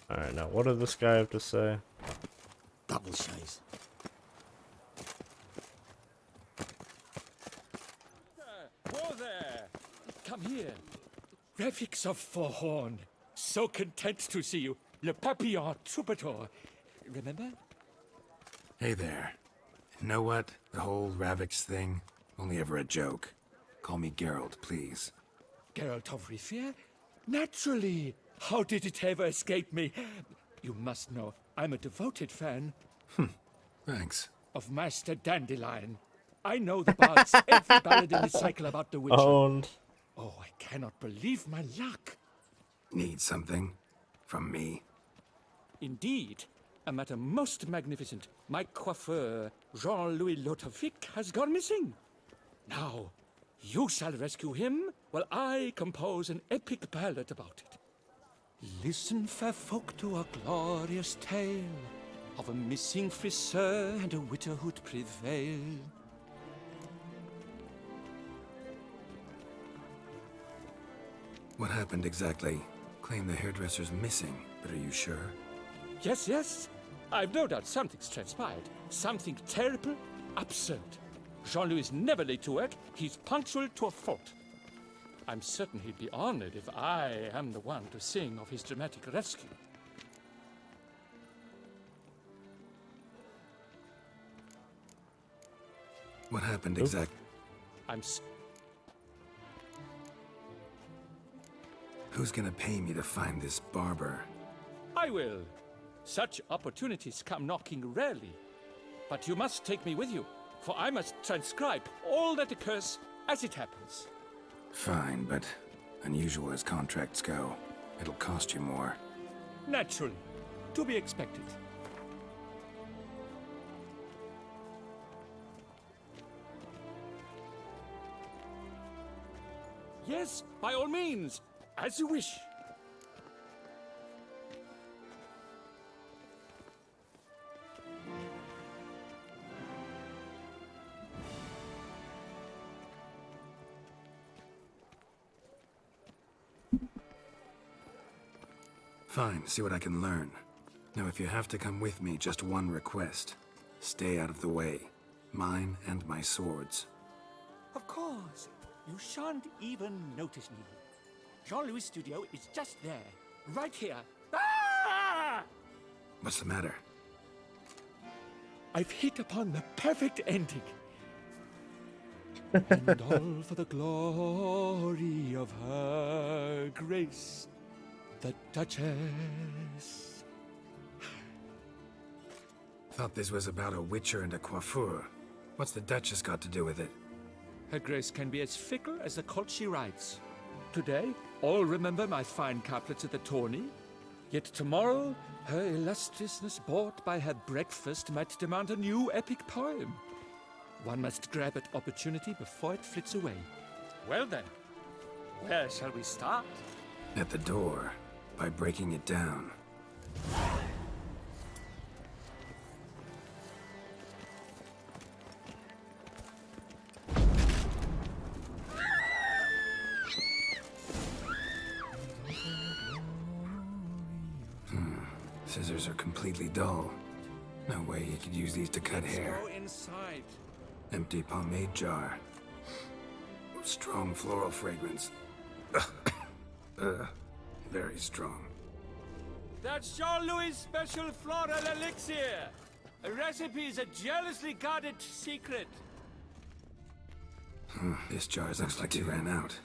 Speaker 1: Alright, now what does this guy have to say?
Speaker 9: Double chase.
Speaker 16: Whoa there! Come here. Refix of Forhorn. So content to see you. Le Papillon Troubadour. Remember?
Speaker 4: Hey there. Know what? The whole Ravix thing? Only ever a joke. Call me Geralt, please.
Speaker 16: Geralt of Rivia? Naturally! How did it ever escape me? You must know, I'm a devoted fan.
Speaker 4: Thanks.
Speaker 16: Of Master Dandelion. I know the bards, every ballad in the cycle about the Witcher.
Speaker 1: Owned.
Speaker 16: Oh, I cannot believe my luck.
Speaker 4: Need something? From me?
Speaker 16: Indeed. a matter most magnificent. My coiffeur, Jean-Louis Lotovic, has gone missing. Now, you shall rescue him while I compose an epic ballad about it. Listen, fair folk, to a glorious tale of a missing friseur and a widowhood prevail.
Speaker 4: What happened exactly? Claim the hairdresser's missing, but are you sure?
Speaker 16: Yes, yes. I've no doubt something's transpired. Something terrible, absurd. Jean-Louis is never late to work. He's punctual to a fault. I'm certain he'd be honored if I am the one to sing of his dramatic rescue.
Speaker 4: What happened exactly? Who's gonna pay me to find this barber?
Speaker 16: I will. Such opportunities come knocking rarely. But you must take me with you, for I must transcribe all that occurs as it happens.
Speaker 4: Fine, but unusual as contracts go, it'll cost you more.
Speaker 16: Naturally. To be expected. Yes, by all means. As you wish.
Speaker 4: Fine, see what I can learn. Now, if you have to come with me, just one request. Stay out of the way. Mine and my swords.
Speaker 16: Of course. You shan't even notice me. Jean-Louis' studio is just there. Right here. Ah!
Speaker 4: What's the matter?
Speaker 16: I've hit upon the perfect ending. And all for the glory of her grace, the Duchess.
Speaker 4: Thought this was about a witcher and a coiffeur. What's the Duchess got to do with it?
Speaker 16: Her grace can be as fickle as the colt she rides. Today, all remember my fine couplets at the tourney. Yet tomorrow, her illustriousness bought by her breakfast might demand a new epic poem. One must grab at opportunity before it flits away. Well then, where shall we start?
Speaker 4: At the door, by breaking it down. Scissors are completely dull. No way you could use these to cut hair.
Speaker 16: Go inside.
Speaker 4: Empty pomade jar. Strong floral fragrance. Very strong.
Speaker 16: That's Jean-Louis' special floral elixir. A recipe is a jealously guarded secret.
Speaker 4: This jar looks like he ran out.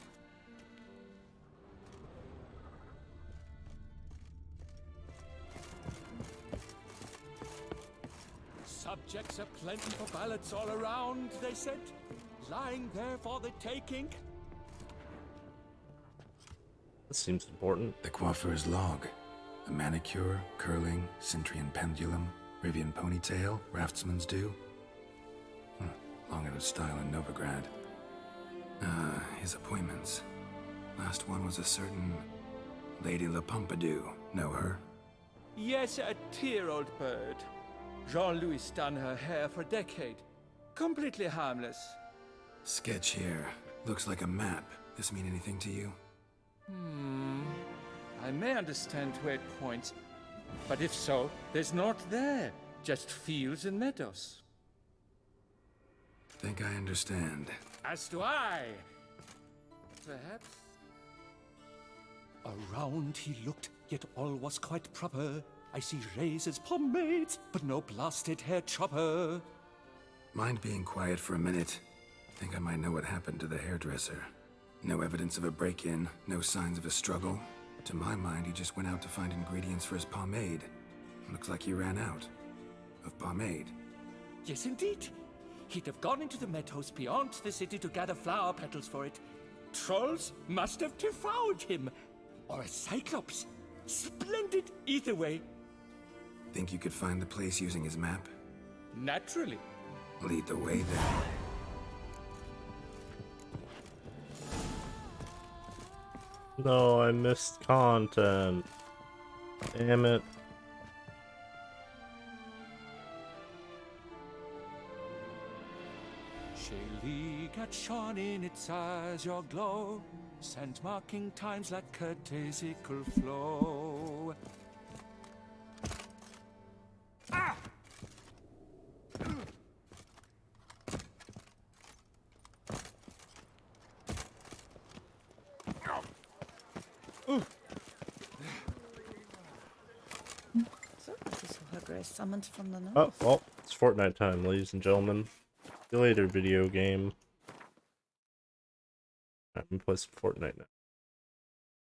Speaker 16: Subjects are plenty for ballots all around, they said. Lying there for the taking.
Speaker 1: That seems important.
Speaker 4: The coiffeur's log. A manicure, curling, Centrian pendulum, Rivian ponytail, raftsman's due. Long out of style in Novigrad. His appointments. Last one was a certain Lady La Pompadour. Know her?
Speaker 16: Yes, a dear old bird. Jean-Louis done her hair for a decade. Completely harmless.
Speaker 4: Sketch here. Looks like a map. This mean anything to you?
Speaker 16: I may understand where it points, but if so, there's naught there. Just fields and meadows.
Speaker 4: Think I understand.
Speaker 16: As do I. Perhaps. Around he looked, yet all was quite proper. I see razors, pomades, but no blasted hair chopper.
Speaker 4: Mind being quiet for a minute? Think I might know what happened to the hairdresser. No evidence of a break-in, no signs of a struggle. To my mind, he just went out to find ingredients for his pomade. Looks like he ran out. Of pomade.
Speaker 16: Yes, indeed. He'd have gone into the meadows beyond the city to gather flower petals for it. Trolls must have devoured him. Or a cyclops. Splendid either way.
Speaker 4: Think you could find the place using his map?
Speaker 16: Naturally.
Speaker 4: Lead the way then.
Speaker 1: No, I missed content. Damn it.
Speaker 16: Shaylee got shone in its eyes, your glow, sent marking times like Cartesical flow. Ah!
Speaker 3: So, this is her grace summoned from the north.
Speaker 1: Oh, well, it's Fortnite time, ladies and gentlemen. See you later, video game. I'm gonna play some Fortnite now.